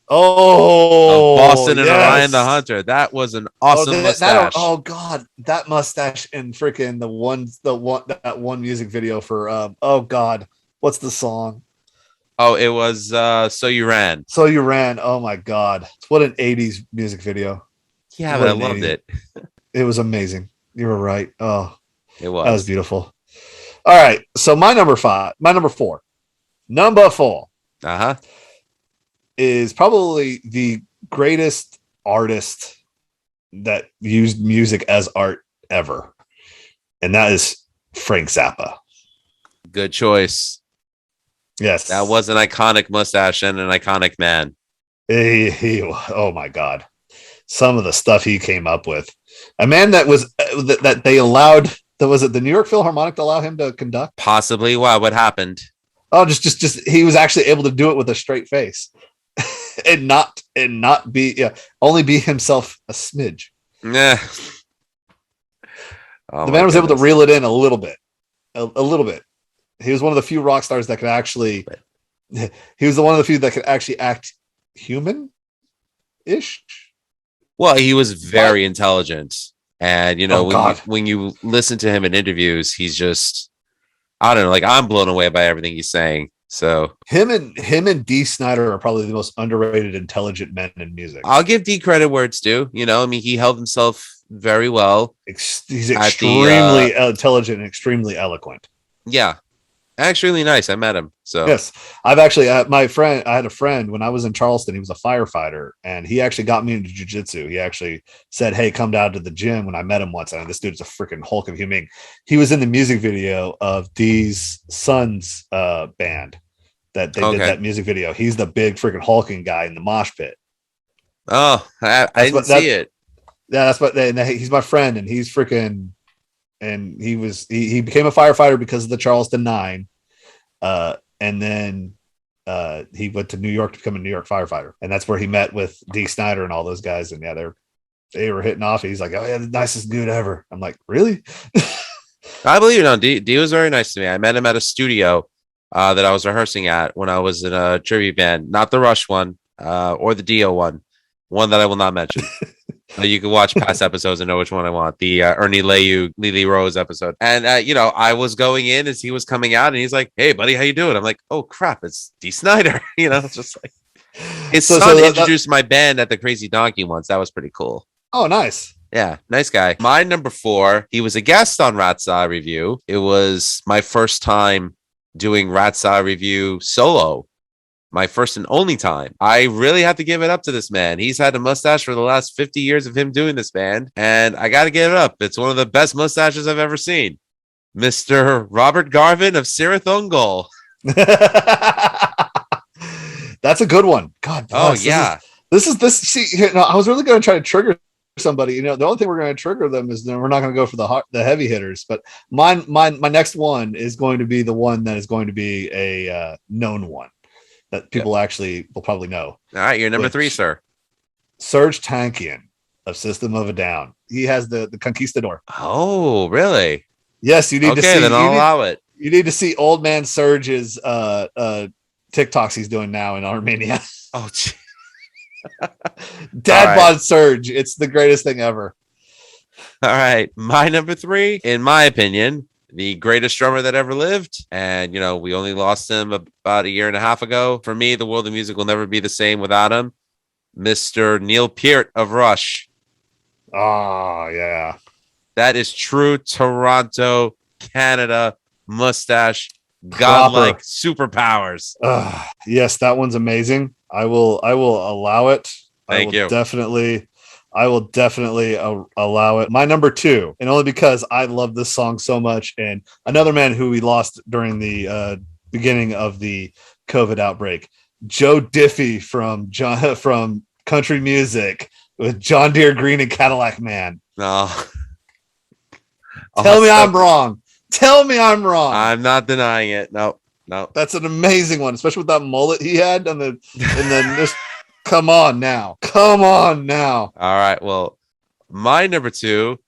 Oh, Of Boston and Orion the Hunter. That was an awesome mustache. Oh God, that mustache and freaking that one music video for oh God, what's the song? Oh, it was So You Ran. So You Ran. Oh my God, what an 80s music video. Yeah, but I loved it. It was amazing. You were right. Oh, it was. That was beautiful. All right, so my number 4. Number 4. Uh-huh. Is probably the greatest artist that used music as art ever. And that is Frank Zappa. Good choice. Yes. That was an iconic mustache and an iconic man. Oh my God. Some of the stuff he came up with. A man that was that they allowed, was it the New York Philharmonic to allow him to conduct? Possibly. Why? What happened? Oh, just he was actually able to do it with a straight face. and not be only be himself a smidge. Yeah. Oh, the man was able to reel it in a little bit. A little bit. He was one of the few rock stars that could actually he was one of the few that could actually act human-ish. Well, he was very intelligent. And when you listen to him in interviews, he's just, I don't know, like I'm blown away by everything he's saying. So him and Dee Snider are probably the most underrated, intelligent men in music. I'll give Dee credit where it's due. I mean, he held himself very well. He's extremely intelligent and extremely eloquent. Yeah, actually really nice. I met him. So yes, I've actually I had a friend when I was in Charleston. He was a firefighter, and he actually got me into jiu-jitsu. He actually said, "Hey, come down to the gym." When I met him once, and this dude's a freaking Hulk of human being. He was in the music video of Dee's son's band that they did that music video. He's the big freaking hulking guy in the mosh pit. Oh, I didn't see it. Yeah, that's what he's my friend, and he's freaking, and he became a firefighter because of the Charleston 9. And then he went to New York to become a New York firefighter, and that's where he met with Dee Snider and all those guys. And yeah, they were hitting off. He's like, "Oh yeah, the nicest dude ever." I'm like, "Really?" I believe it. No, Dee was very nice to me. I met him at a studio that I was rehearsing at when I was in a tribute band, not the Rush one or the Dio one that I will not mention. You can watch past episodes and know which one I want. The Ernie Leyu, Lily Rose episode. And, I was going in as he was coming out and he's like, hey, buddy, how you doing? I'm like, oh, crap, it's D. Snyder. It's just like his son introduced my band at the Crazy Donkey once. That was pretty cool. Oh, nice. Yeah, nice guy. My number 4, he was a guest on Ratsa Review. It was my first time doing Ratsa Review solo. My first and only time. I really have to give it up to this man. He's had a mustache for the last 50 years of him doing this band, and I got to give it up. It's one of the best mustaches I've ever seen. Mr. Robert Garvin of Sirith Ungol. That's a good one. God bless. Oh, yeah. This. See, I was really going to try to trigger somebody. The only thing we're going to trigger them is we're not going to go for the heavy hitters. But my next one is going to be the one that is going to be a known one that people actually will probably know. All right, you're number 3, sir. Serge Tankian of System of a Down. He has the Conquistador. Oh, really? Yes, you need to see. Okay, then I'll allow it. You need to see old man Serge's TikToks he's doing now in Armenia. Oh, gee. Dad bod Serge. It's the greatest thing ever. All right, my number 3, in my opinion, the greatest drummer that ever lived. And, we only lost him about a year and a half ago. For me, the world of music will never be the same without him. Mr. Neil Peart of Rush. Oh, yeah. That is true Toronto, Canada, mustache, godlike superpowers. Yes, that one's amazing. I will allow it. Thank you. I will definitely allow it. My number 2, and only because I love this song so much, and another man who we lost during the beginning of the COVID outbreak, Joe Diffie from Country Music with John Deere Green and Cadillac Man. No. Tell me I'm wrong. Tell me I'm wrong. I'm not denying it. No. That's an amazing one, especially with that mullet he had and then just come on now. All right. Well, my number 2,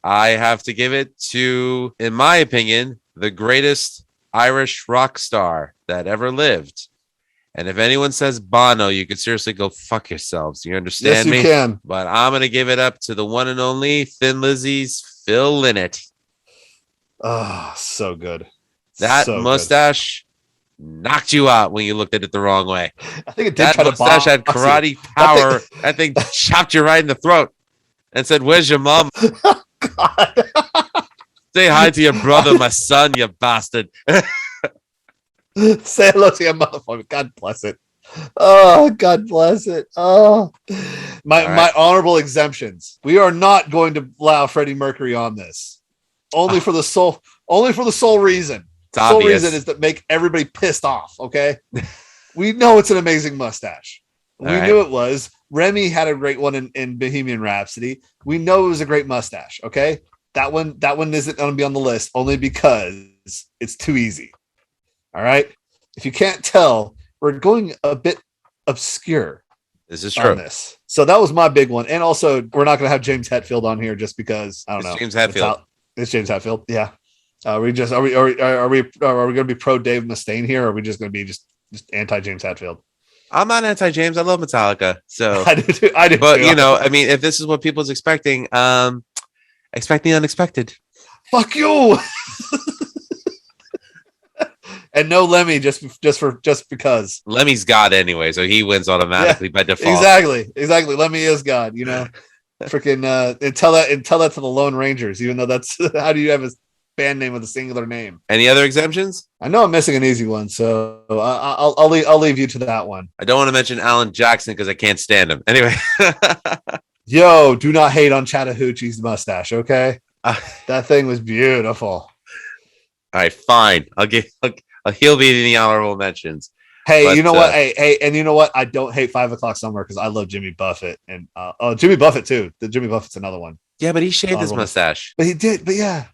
I have to give it to, in my opinion, the greatest Irish rock star that ever lived. And if anyone says Bono, you could seriously go fuck yourselves. You understand me? Yes, you can. But I'm going to give it up to the one and only Thin Lizzy's Phil Lynott. Oh, so good. That mustache knocked you out when you looked at it the wrong way. I think it did. That mustache had karate power. That thing chopped you right in the throat and said, "Where's your mom? God. Say hi to your brother, my son, you bastard." Say hello to your motherfucker. God bless it. Oh, God bless it. Oh, my honorable exemptions. We are not going to allow Freddie Mercury on this. Only for the sole reason. The sole reason is to make everybody pissed off. Okay, we know it's an amazing mustache. We knew it was. Remy had a great one in Bohemian Rhapsody. We know it was a great mustache. Okay, that one isn't going to be on the list only because it's too easy. All right, if you can't tell, we're going a bit obscure. This is true. This. So that was my big one, and also we're not going to have James Hetfield on here just because I don't know. James Hetfield. It's James Hetfield. Yeah. Are we going to be pro Dave Mustaine here? Or are we just going to be just anti James Hetfield? I'm not anti James. I love Metallica. So I do too. But if this is what people's expecting, expect the unexpected. Fuck you. And no Lemmy just because. Lemmy's God anyway, so he wins automatically by default. Exactly. Lemmy is God, Freaking and tell that to the Lone Rangers, even though that's how do you have a band name with a singular name? Any other exemptions? I know I'm missing an easy one, so I'll leave you to that one. I don't want to mention Alan Jackson because I can't stand him. Anyway. Yo, do not hate on Chattahoochee's mustache, okay? That thing was beautiful. All right, fine. He'll be in the honorable mentions. Hey, but, you know what? Hey, and you know what? I don't hate 5 o'clock somewhere because I love Jimmy Buffett and Jimmy Buffett too. The Jimmy Buffett's another one. Yeah, but he shaved his mustache. But he did. But yeah,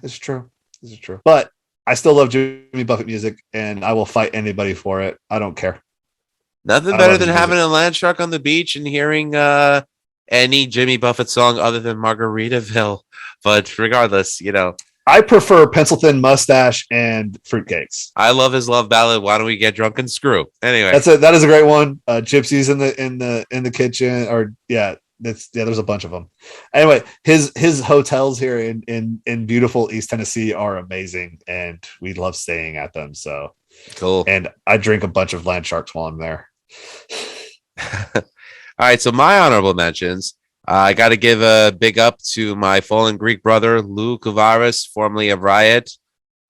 it's true. This is true. But I still love Jimmy Buffett music, and I will fight anybody for it. I don't care. Nothing better than having a land shark on the beach and hearing any Jimmy Buffett song other than Margaritaville. But regardless, I prefer pencil thin mustache and fruitcakes. I love his love ballad. Why don't we get drunk and screw? Anyway, that is a great one. Gypsies in the kitchen, or there's a bunch of them. Anyway, his hotels here in beautiful East Tennessee are amazing, and we love staying at them. So cool. And I drink a bunch of land sharks while I'm there. All right, so my honorable mentions. I got to give a big up to my fallen Greek brother, Lou Kouvaris, formerly of Riot,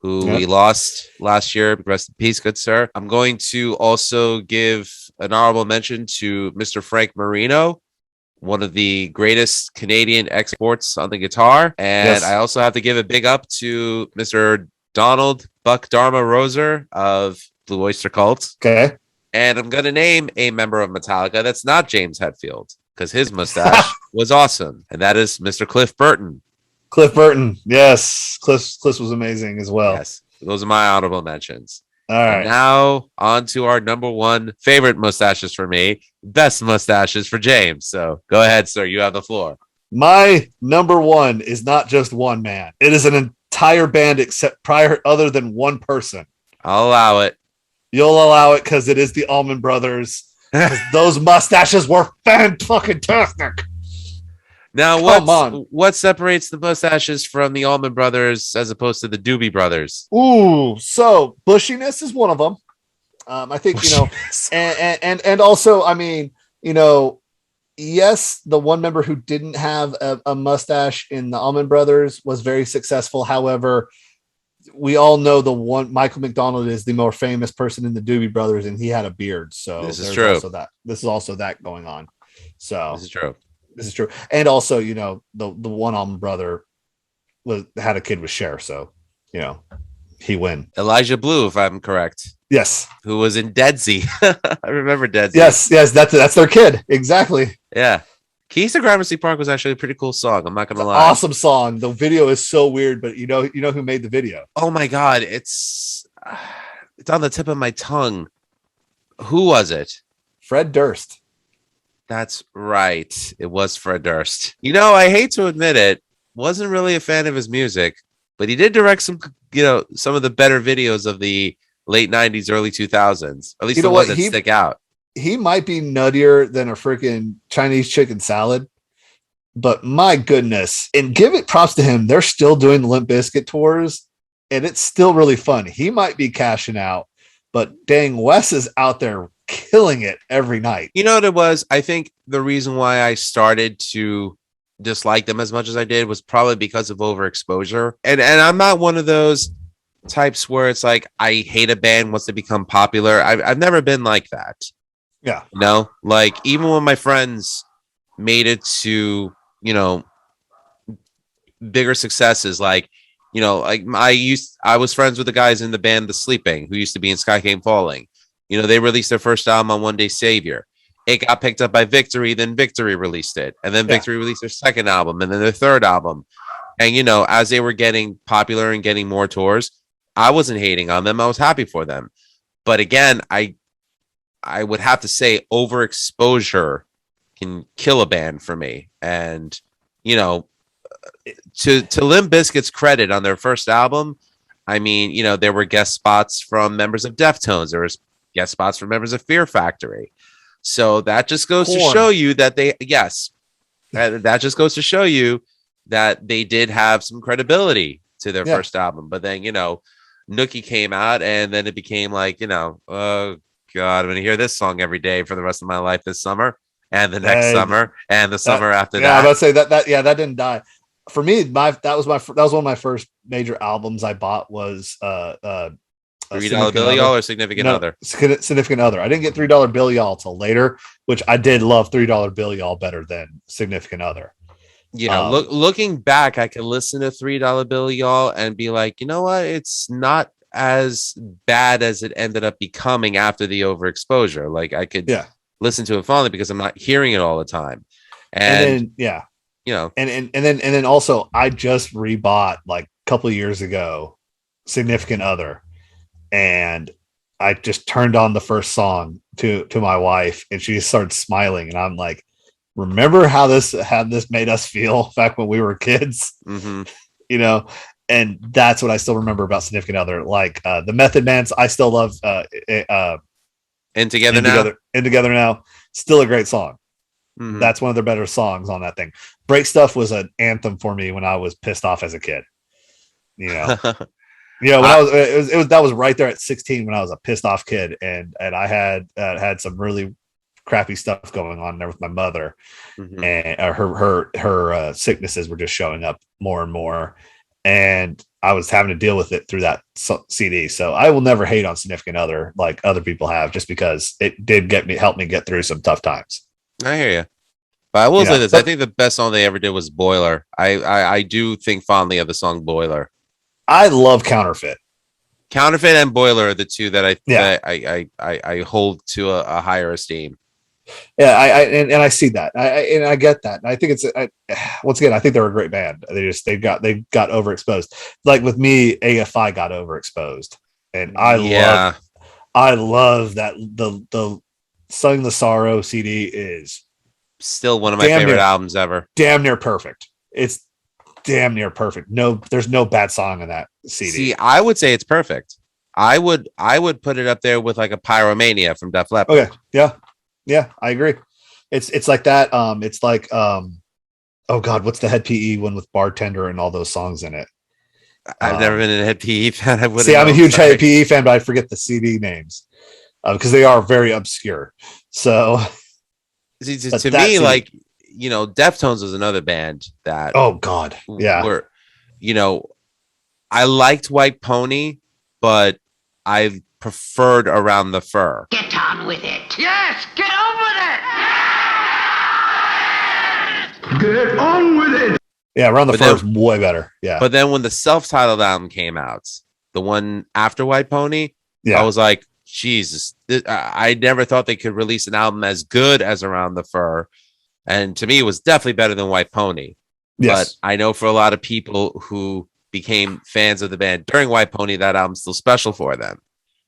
who we lost last year. Rest in peace, good sir. I'm going to also give an honorable mention to Mr. Frank Marino, one of the greatest Canadian exports on the guitar. And I also have to give a big up to Mr. Donald Buck Dharma Roser of Blue Oyster Cult. Okay. And I'm going to name a member of Metallica that's not James Hetfield, because his mustache was awesome. And that is Mr. Cliff Burton. Cliff Burton. Yes. Cliff was amazing as well. Yes. Those are my honorable mentions. All right. And now on to our number one favorite mustaches for me, best mustaches for James. So go ahead, sir. You have the floor. My number one is not just one man. It is an entire band except other than one person. I'll allow it. You'll allow it because it is the Allman Brothers. Those mustaches were fantastic. Now, what separates the mustaches from the Allman Brothers as opposed to the Doobie Brothers? Ooh, so bushiness is one of them. I think, and also, I mean, yes, the one member who didn't have a mustache in the Allman Brothers was very successful. However, we all know the one Michael McDonald is the more famous person in the Doobie Brothers, and he had a beard. So this is true. This is also that going on. So this is true. And also, the one Allman brother had a kid with Cher, so he win. Elijah Blue, if I'm correct. Yes. Who was in Deadsy. I remember Deadsy. Yes, that's their kid. Exactly. Yeah. Keys to Gramercy Park was actually a pretty cool song. I'm not gonna lie. Awesome song. The video is so weird, but you know who made the video? Oh my god, it's on the tip of my tongue. Who was it? Fred Durst. That's right. It was Fred Durst. I hate to admit it, wasn't really a fan of his music, but he did direct some of the better videos of the late 90s, early 2000s. At least the ones that stick out. He might be nuttier than a freaking Chinese chicken salad, but my goodness, and give it props to him. They're still doing the Limp Bizkit tours, and it's still really fun. He might be cashing out, but dang, Wes is out there killing it every night. You know what it was? I think the reason why I started to dislike them as much as I did was probably because of overexposure. And I'm not one of those types where it's like I hate a band once they become popular. I've never been like that. Yeah. Like even when my friends made it to, bigger successes, like, I was friends with the guys in the band The Sleeping, who used to be in Sky Came Falling. They released their first album on One Day Savior. It got picked up by Victory, then Victory released it. And then Victory released their second album and then their third album. And, as they were getting popular and getting more tours, I wasn't hating on them. I was happy for them. But again, I would have to say overexposure can kill a band for me. And, to Limp Bizkit's credit on their first album, I mean, there were guest spots from members of Deftones. There was guest spots from members of Fear Factory. So that just goes to show you that that just goes to show you that they did have some credibility to their first album. But then, Nookie came out and then it became like, oh God, I'm going to hear this song every day for the rest of my life this summer and the next summer and the summer after that. Yeah, I was about to say that didn't die. For me, that was one of my first major albums I bought was $3 Bill Y'all or Significant Other? Significant Other. I didn't get $3 Bill Y'all till later, which I did love $3 Bill Y'all better than Significant Other. Looking back, I could listen to $3 Bill Y'all and be like, you know what? It's not as bad as it ended up becoming after the overexposure. Like I could listen to it fondly because I'm not hearing it all the time. And then also I just rebought like a couple of years ago Significant Other, and I just turned on the first song to my wife and she started smiling and I'm like, remember how this made us feel back when we were kids? Mm-hmm. And that's what I still remember about Significant Other. Like the Method Man's, I still love In Together Now. Still a great song. Mhm. That's one of their better songs on that thing. Break Stuff was an anthem for me when I was pissed off as a kid. You know, when it was that was right there at 16 when I was a pissed off kid, and I had some really crappy stuff going on there with my mother, Mhm. and her sicknesses were just showing up more and more, and I was having to deal with it through that CD. So I will never hate on Significant Other like other people have, just because it did help me get through some tough times. I hear you. But I will say this. But I think the best song they ever did was Boiler. I do think fondly of the song Boiler. I love Counterfeit. Counterfeit and Boiler are the two that Yeah. I hold to a higher esteem. Yeah, I see that. I get that. I think once again, I think they're a great band. They got overexposed. Like with me, AFI got overexposed, and I love that the Sung the Sorrow CD is still one of my favorite albums ever. Damn near perfect. It's damn near perfect. No, there's no bad song in that CD. See, I would say it's perfect. I would put it up there with like a Pyromania from Def Leppard. Okay, yeah, I agree. It's like that. It's like oh god, what's the Head PE one with Bartender and all those songs in it? I've never been a Head PE fan. I'm a huge Head PE fan, but I forget the CD names because they are very obscure. So to me, like, you know, Deftones was another band that oh god, yeah, were, you know, I liked White Pony, but I preferred Around the Fur. Get on with it. Yes, get on with it. Get on with it. Yeah, Around the Fur is way better. Yeah. But then when the self-titled album came out, the one after White Pony, yeah, I was like, Jesus, I never thought they could release an album as good as Around the Fur. And to me, it was definitely better than White Pony. Yes. But I know for a lot of people who became fans of the band during White Pony, that album's still special for them.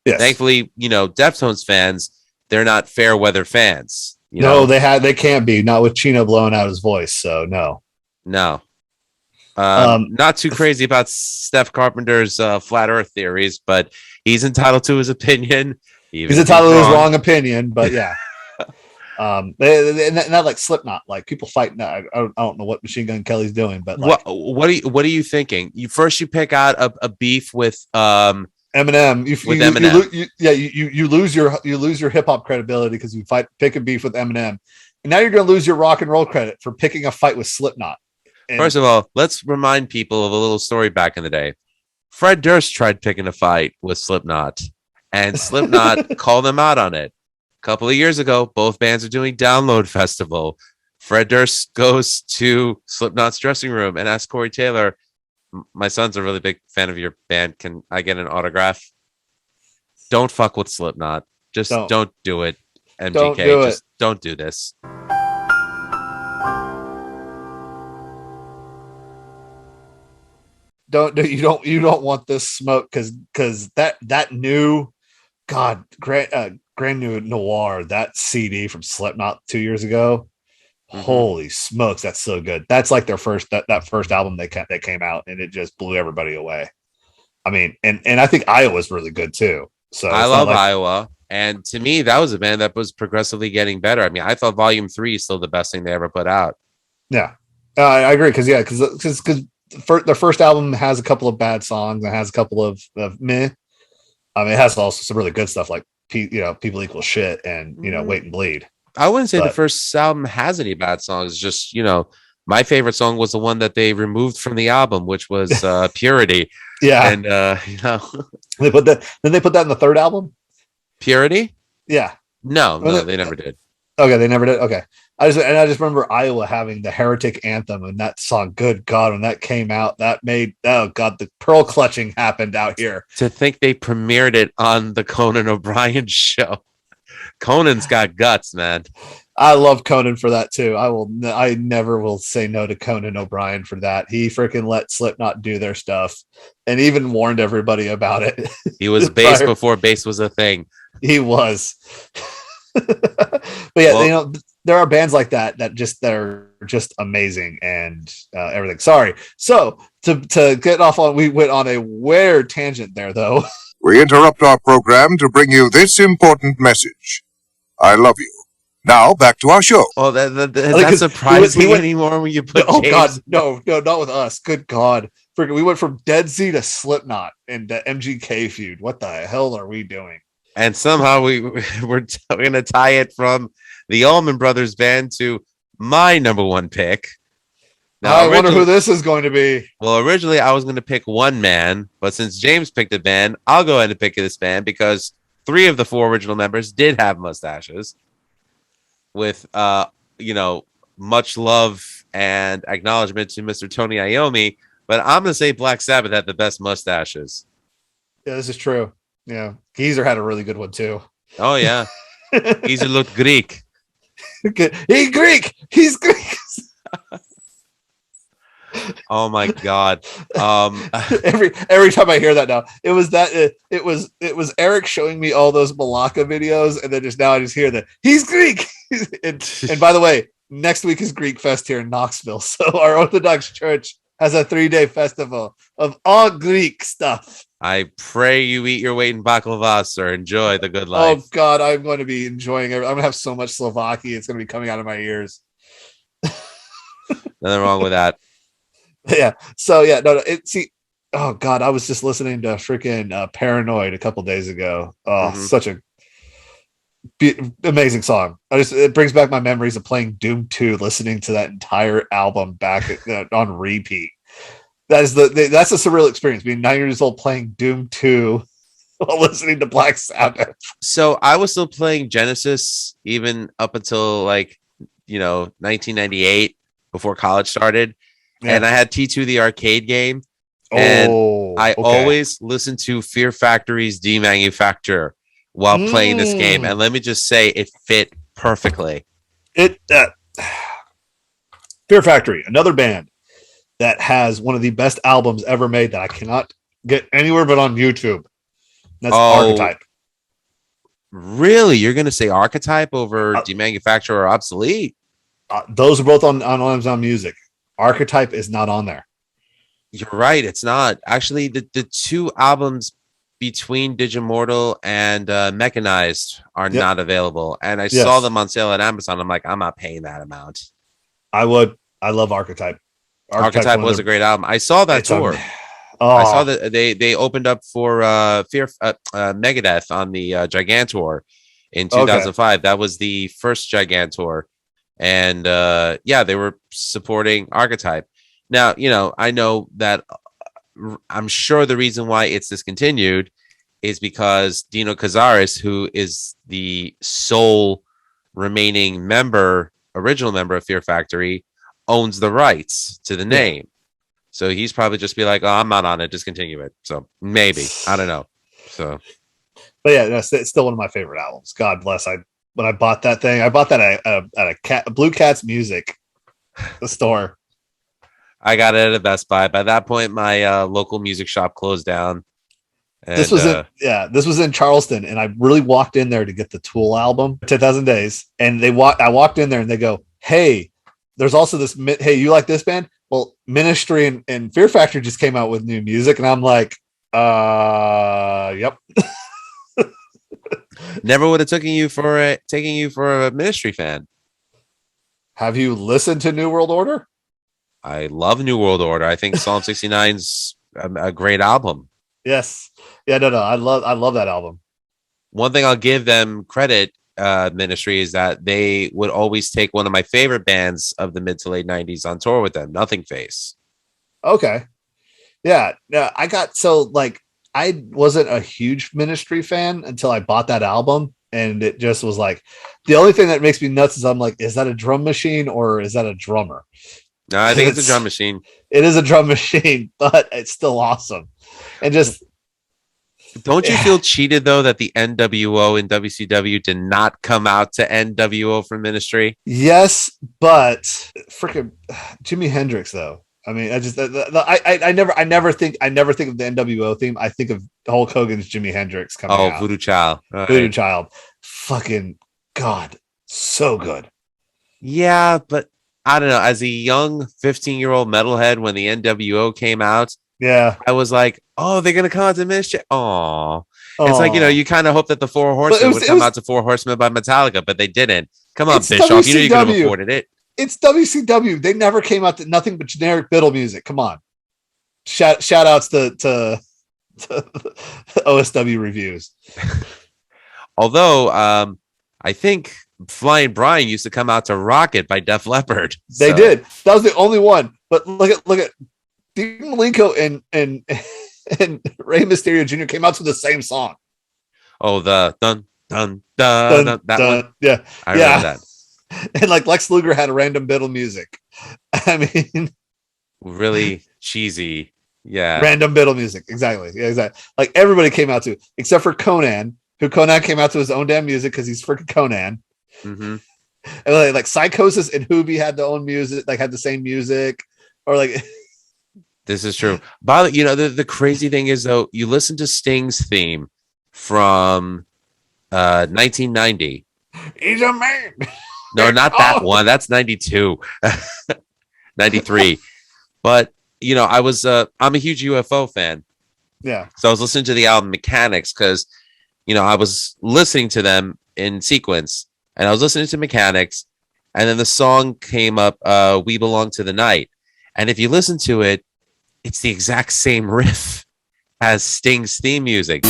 Yes. Thankfully, you know, Deftones fans, they're not fair weather fans. No, they can't be, not with Chino blowing out his voice. So no. Not too crazy about Steph Carpenter's flat earth theories, but he's entitled to his opinion. He's entitled to his wrong opinion, but yeah. Not like Slipknot, like people fight. I don't know what Machine Gun Kelly's doing, but like, what are you thinking? You pick out a beef with Eminem. Eminem. You lose your hip hop credibility because you pick a beef with Eminem, and now you're going to lose your rock and roll credit for picking a fight with Slipknot. And first of all, let's remind people of a little story back in the day. Fred Durst tried picking a fight with Slipknot, and Slipknot called them out on it. A couple of years ago, both bands are doing Download Festival. Fred Durst goes to Slipknot's dressing room and asks Corey Taylor, my son's a really big fan of your band. Can I get an autograph? Don't fuck with Slipknot. Just don't do it. MGK, don't do this. You don't want this smoke because that new Grand New Noir, that CD from Slipknot 2 years ago. Mm-hmm. Holy smokes, that's so good. That's like their first album that came out, and it just blew everybody away. I mean, and I think Iowa's really good too. So I love Iowa, and to me, that was a band that was progressively getting better. I mean, I thought Volume 3 is still the best thing they ever put out. Yeah, I agree because their first album has a couple of bad songs and has a couple of meh. I mean, it has also some really good stuff like People Equal Shit and Wait and Bleed. I wouldn't say the first album has any bad songs. Just my favorite song was the one that they removed from the album, which was Purity. Yeah, and they put that. Then they put that in the third album. Purity? Yeah. No, they never did. Okay, they never did. Okay, I just remember Iowa having the Heretic Anthem and that song. Good God, when that came out, that made the pearl clutching happened out here. To think they premiered it on the Conan O'Brien show. Conan's got guts, man. I love Conan for that too. I never will say no to Conan O'Brien for that. He freaking let Slipknot do their stuff and even warned everybody about it. He was bass before bass was a thing. He was. But yeah, there are bands like that are just amazing and everything. Sorry. So to get off on, we went on a weird tangent there though. We interrupt our program to bring you this important message. I love you. Now back to our show. Well, that Like, surprised me anymore when you put oh James. God, no, not with us. Good God. Freaking, we went from Dead Sea to Slipknot and MGK feud. What the hell are we doing? And somehow we're going to tie it from the Allman Brothers band to my number one pick. Now, I wonder who this is going to be. Well, originally I was going to pick one man, but since James picked a band, I'll go ahead and pick this band because 3 of the 4 original members did have mustaches. With much love and acknowledgement to Mr. Tony Iommi, but I'm going to say Black Sabbath had the best mustaches. Yeah, this is true. Yeah, Geezer had a really good one too. Oh yeah, Geezer looked Greek. He's Greek. He's Greek. Oh my God. Every time I hear that now, it was Eric showing me all those Malacca videos, and then just now I just hear that he's Greek. and by the way, next week is Greek Fest here in Knoxville. So our Orthodox Church has a 3-day festival of all Greek stuff. I pray you eat your weight in baklava, sir. Enjoy the good life. Oh God, I'm going to be enjoying it. I'm going to have so much Slovakia. It's going to be coming out of my ears. Nothing wrong with that. Yeah. So yeah, no. Oh God, I was just listening to freaking Paranoid a couple days ago. Oh, such a amazing song. It brings back my memories of playing Doom 2, listening to that entire album back on repeat. That's a surreal experience, being 9 years old playing Doom 2 while listening to Black Sabbath. So I was still playing Genesis even up until 1998 before college started. Yeah. And I had T2 the arcade game. And I always listened to Fear Factory's Demanufacture while playing this game. And let me just say, it fit perfectly. Fear Factory, another band that has one of the best albums ever made that I cannot get anywhere but on YouTube. That's Archetype. Really? You're going to say Archetype over Demanufacture or Obsolete? Those are both on Amazon Music. Archetype is not on there. You're right. It's not. Actually, the 2 albums between Digimortal and Mechanized are not available. And I saw them on sale at Amazon. I'm like, I'm not paying that amount. I would. I love Archetype. Archetype was a great album. I saw that tour. I saw that they opened up for Megadeth on the Gigantour in 2005. That was the first Gigantour. And they were supporting Archetype. Now, I know that I'm sure the reason why it's discontinued is because Dino Cazares, who is the sole remaining original member of Fear Factory, owns the rights to the name. So he's probably just be like, oh, I'm not on it, discontinue it. So maybe, I don't know. So, but yeah, it's still one of my favorite albums. God bless. When I bought that thing, I bought that at a Blue Cat's Music, the store. I got it at a Best Buy. By that point, my local music shop closed down. And, this was in Charleston, and I really walked in there to get the Tool album, 10,000 Days. And I walked in there, and they go, "Hey, there's also this. Hey, you like this band? Well, Ministry and Fear Factory just came out with new music," and I'm like, "Yep." Never would have taken you for a Ministry fan. Have you listened to New World Order? I love New World Order. I think Psalm 69's a great album. Yes. Yeah, no. I love that album. One thing I'll give them credit, Ministry, is that they would always take one of my favorite bands of the mid to late 90s on tour with them, Nothing Face. Okay. Yeah. I wasn't a huge Ministry fan until I bought that album, and it just was like, the only thing that makes me nuts is I'm like, is that a drum machine or is that a drummer? No, I think it's a drum machine. It is a drum machine, but it's still awesome. And just don't you feel cheated though that the NWO and WCW did not come out to NWO for Ministry? Yes, but freaking Jimi Hendrix though. I mean, I never think of the NWO theme. I think of Hulk Hogan's Jimi Hendrix coming out. Voodoo Child. Right. Voodoo Child. Fucking God. So good. Yeah, but I don't know. As a young 15-year-old metalhead, when the NWO came out, I was like, oh, they're going to come out to Ministry. Aw. It's like, Aw. you kind of hope that the Four Horsemen would come out to Four Horsemen by Metallica, but they didn't. Come on, It's Bischoff. You know you could have WCW. afforded it. It's WCW. They never came out to nothing but generic Biddle music. Come on. Shout outs to OSW reviews. Although, I think Flying Brian used to come out to Rocket by Def Leppard. They did. That was the only one. But look at Dean Malenko and Rey Mysterio Jr. came out to the same song. Oh, the dun dun dun, dun that dun. one. Yeah, I remember that. And like Lex Luger had a random Biddle music. I mean, really cheesy. Yeah, random Biddle music. Exactly. Yeah, exactly. Like everybody came out to, except for Conan, who Conan came out to his own damn music because he's freaking Conan. Mm-hmm. And like Psychosis and Hoobie had their own music, like had the same music, or like. This is true. But the crazy thing is though, you listen to Sting's theme from 1990. He's a man. No, not that one. That's 92. 93. But I'm a huge UFO fan. Yeah. So I was listening to the album Mechanics because I was listening to them in sequence, and I was listening to Mechanics, and then the song came up, We Belong to the Night. And if you listen to it, it's the exact same riff as Sting's theme music.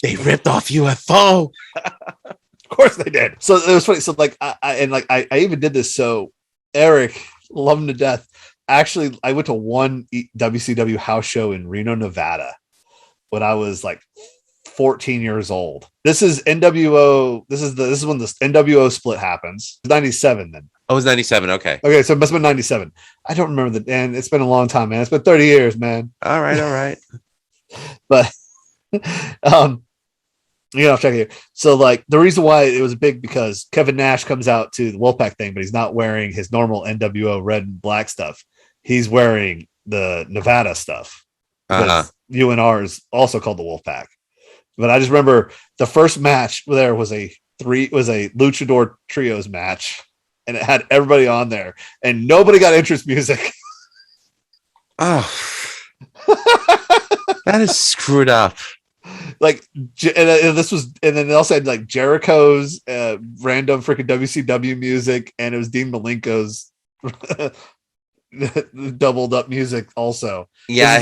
They ripped off UFO. Of course they did. So it was funny. So like I even did this. So Eric, love him to death. Actually, I went to one WCW house show in Reno, Nevada when I was like 14 years old. This is NWO. This is when the NWO split happens. 97 then. Oh, it was 97. Okay. Okay, so it must have been 97. I don't remember and it's been a long time, man. It's been 30 years, man. All right. But I'll check here. So like the reason why it was big because Kevin Nash comes out to the Wolfpack thing, but he's not wearing his normal NWO red and black stuff. He's wearing the Nevada stuff. UNR is also called the Wolfpack. But I just remember the first match there was a luchador trios match, and it had everybody on there, and nobody got entrance music. Oh, that is screwed up. Like, and then they also had like Jericho's random freaking WCW music, and it was Dean Malenko's doubled up music also. Yeah,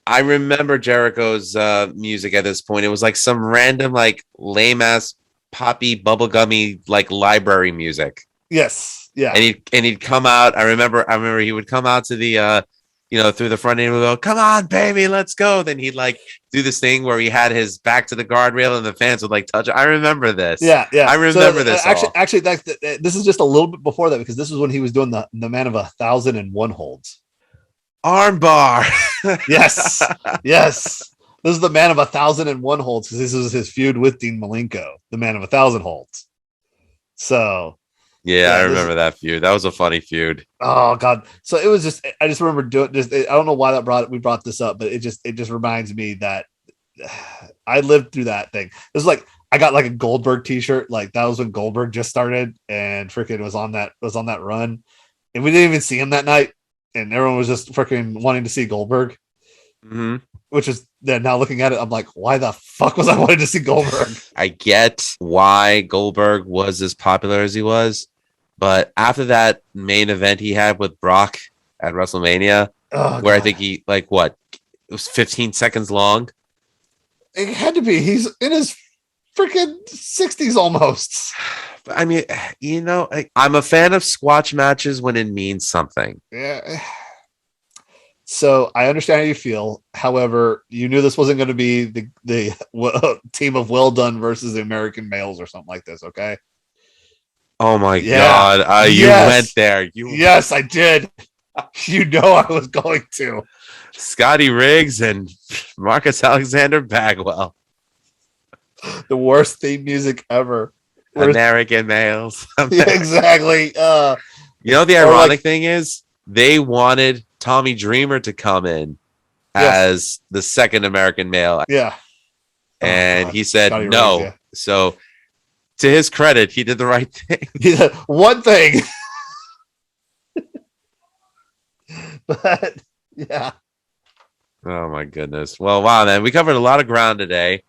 I remember Jericho's music at this point. It was like some random, like lame ass poppy bubblegummy like library music. Yes, yeah. And he'd come out. I remember he would come out to the through the front end and would go, "Come on, baby, let's go." Then he'd like do this thing where he had his back to the guardrail and the fans would like touch it. I remember this. Yeah. I remember this. Actually, this is just a little bit before that because this is when he was doing the man of 1,001 holds. Armbar. Yes. This is the man of 1,001 holds because this is his feud with Dean Malenko, the man of 1,000 holds. So. Yeah, I remember that feud. That was a funny feud. Oh God! So it was just. I just remember doing. I don't know why we brought this up, but it just reminds me that I lived through that thing. It was like I got like a Goldberg T-shirt. Like that was when Goldberg just started, and freaking was on that run, and we didn't even see him that night, and everyone was just freaking wanting to see Goldberg. Mm-hmm. Which is then now looking at it, I'm like, why the fuck was I wanting to see Goldberg? I get why Goldberg was as popular as he was. But after that main event he had with Brock at WrestleMania, where I think he it was 15 seconds long. It had to be. He's in his freaking 60s almost. I mean, I'm a fan of squash matches when it means something. Yeah. So I understand how you feel. However, you knew this wasn't going to be the team of Well Done versus the American Males or something like this. Okay. Oh my God! You went there. Yes, I did. You know I was going to. Scotty Riggs and Marcus Alexander Bagwell. The worst theme music ever. American Males. Yeah, exactly. The ironic thing is they wanted Tommy Dreamer to come in as the second American Male. Yeah. And he said Scotty no. Riggs, yeah. So to his credit, he did the right thing. Yeah, one thing. But yeah. Oh my goodness. Well, wow, man, we covered a lot of ground today,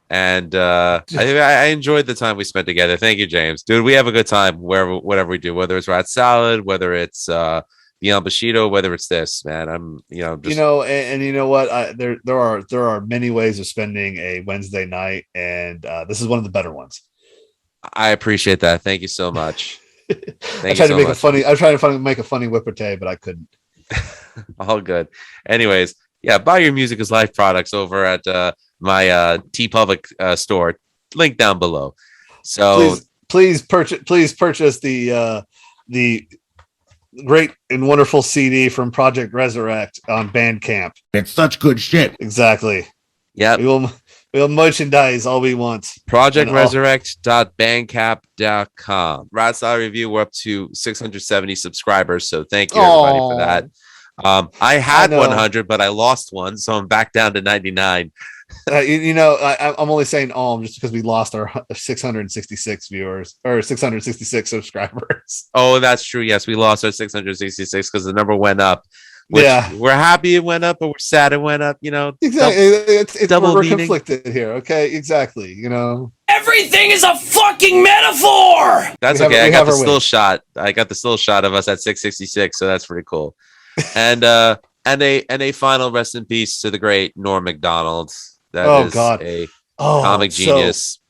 and I enjoyed the time we spent together. Thank you, James. Dude, we have a good time whatever we do, whether it's Rat Salad, whether it's Beyond Bushido, whether it's this, man. I'm, just, and you know what? There are many ways of spending a Wednesday night, and this is one of the better ones. I appreciate that. Thank you so much. I tried to make a funny whipper-tay, but I couldn't. All good. Anyways, yeah, buy your Music is Life products over at my T Public store. Link down below. So please purchase the great and wonderful CD from Project Resurrect on Bandcamp. It's such good shit. Exactly. Yeah. We'll merchandise all we want. ProjectResurrect.bandcamp.com. Rat Salad Review, we're up to 670 subscribers, so thank you everybody for that. I had 100, but I lost one, so I'm back down to 99. I'm only saying just because we lost our 666 viewers or 666 subscribers. Oh, that's true. Yes, we lost our 666 because the number went up. Yeah, we're happy it went up, but we're sad it went up. Exactly. Double we're conflicted here. Okay, exactly. Everything is a fucking metaphor. That's okay. I got the still shot. I got the still shot of us at 666, so that's pretty cool. And a final rest in peace to the great Norm Macdonald. That is a comic genius.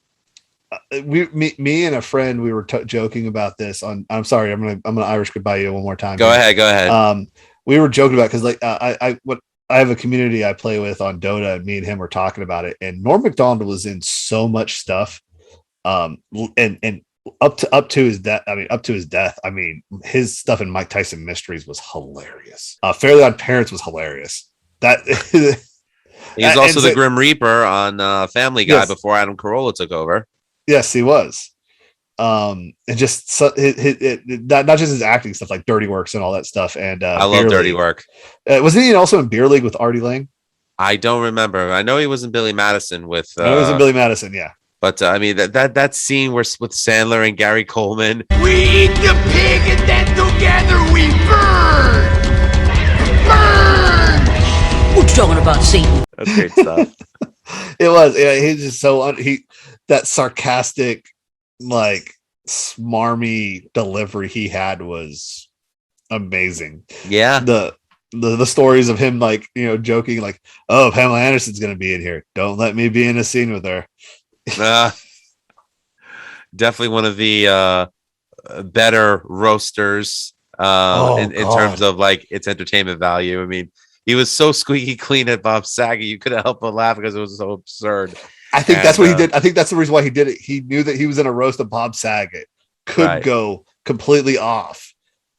Me and a friend, we were joking about this on. I'm sorry, I'm gonna Irish goodbye you one more time. Go ahead. We were joking about because I have a community I play with on Dota, and me and him were talking about it. And Norm Macdonald was in so much stuff, and up to his death. I mean, his stuff in Mike Tyson Mysteries was hilarious. Fairly Odd Parents was hilarious. That he was also the Grim Reaper on Family Guy before Adam Carolla took over. Yes, he was. And just not just his acting stuff like Dirty Works and all that stuff. And I love Dirty Work. Wasn't he also in Beer League with Artie Lang? I don't remember. I know he was in Billy Madison with. He was in Billy Madison, yeah. But I mean that scene where with Sandler and Gary Coleman. We eat the pig and then together we burn. Burn. What you talking about, Satan? That's great stuff. It was. Yeah, he's just so that sarcastic, like smarmy delivery he had was amazing. Yeah. The stories of him joking like, oh, Pamela Anderson's gonna be in here. Don't let me be in a scene with her. Definitely one of the better roasters in terms of its entertainment value. I mean, he was so squeaky clean at Bob Saget, you couldn't help but laugh because it was so absurd. I think that's what he did. I think that's the reason why he did it. He knew that he was in a roast of Bob Saget, could go completely off,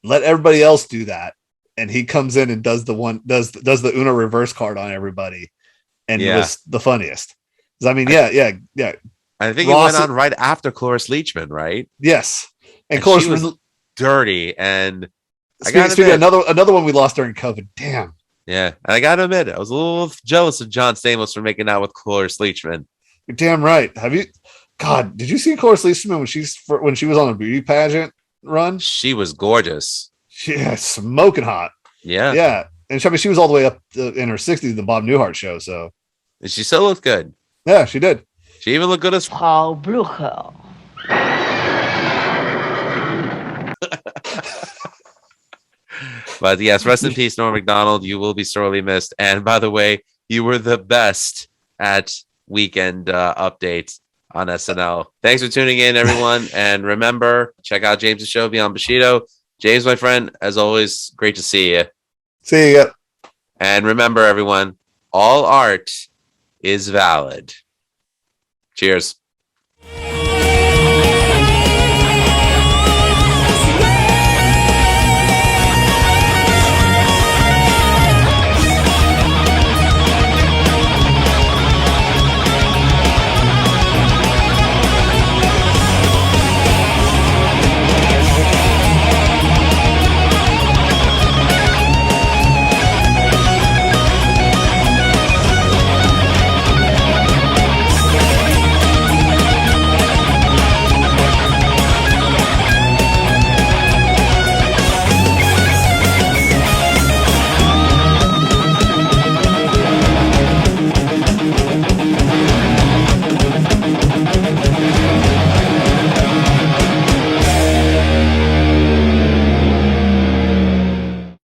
let everybody else do that, and he comes in and does the Uno reverse card on everybody, and it was the funniest. I mean, yeah. I think Ross, he went on right after Cloris Leachman, right? Yes, and Cloris was dirty, and another one we lost during COVID. Damn. Yeah, and I gotta admit, I was a little jealous of John Stamos for making out with Cloris Leachman. You're damn right. Have you? God, did you see Cloris Leachman when she was on a beauty pageant run? She was gorgeous. Smoking hot. Yeah. And I mean, she was all the way up in her 60s, the Bob Newhart show. So, and she still looked good. Yeah, she did. She even looked good as Paul Blucher. But yes, rest in peace, Norm Macdonald. You will be sorely missed. And by the way, you were the best at weekend updates on SNL. Thanks for tuning in, everyone. And remember, check out James's show, Beyond Bushido. James, my friend, as always, great to see you. See ya. And remember, everyone, all art is valid. Cheers.